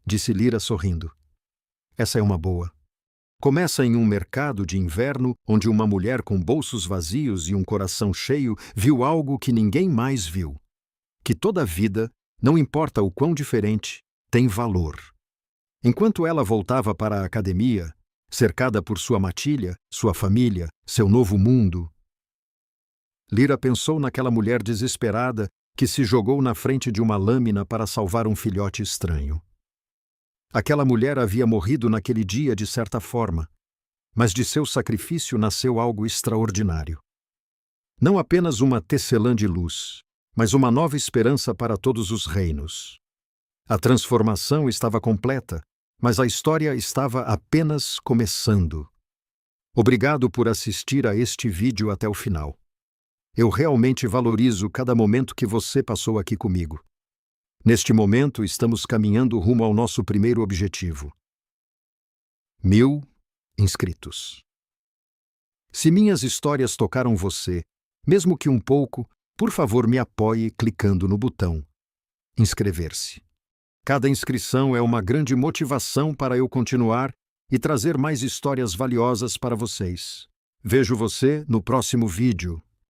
disse Lyra sorrindo. Essa é uma boa. Começa em um mercado de inverno onde uma mulher com bolsos vazios e um coração cheio viu algo que ninguém mais viu. Que toda vida, não importa o quão diferente, tem valor. Enquanto ela voltava para a academia, cercada por sua matilha, sua família, seu novo mundo, Lyra pensou naquela mulher desesperada que se jogou na frente de uma lâmina para salvar um filhote estranho. Aquela mulher havia morrido naquele dia de certa forma, mas de seu sacrifício nasceu algo extraordinário. Não apenas uma tecelã de luz, mas uma nova esperança para todos os reinos. A transformação estava completa, mas a história estava apenas começando. Obrigado por assistir a este vídeo até o final. Eu realmente valorizo cada momento que você passou aqui comigo. Neste momento, estamos caminhando rumo ao nosso primeiro objetivo: 1000 inscritos. Se minhas histórias tocaram você, mesmo que um pouco, por favor me apoie clicando no botão inscrever-se. Cada inscrição é uma grande motivação para eu continuar e trazer mais histórias valiosas para vocês. Vejo você no próximo vídeo.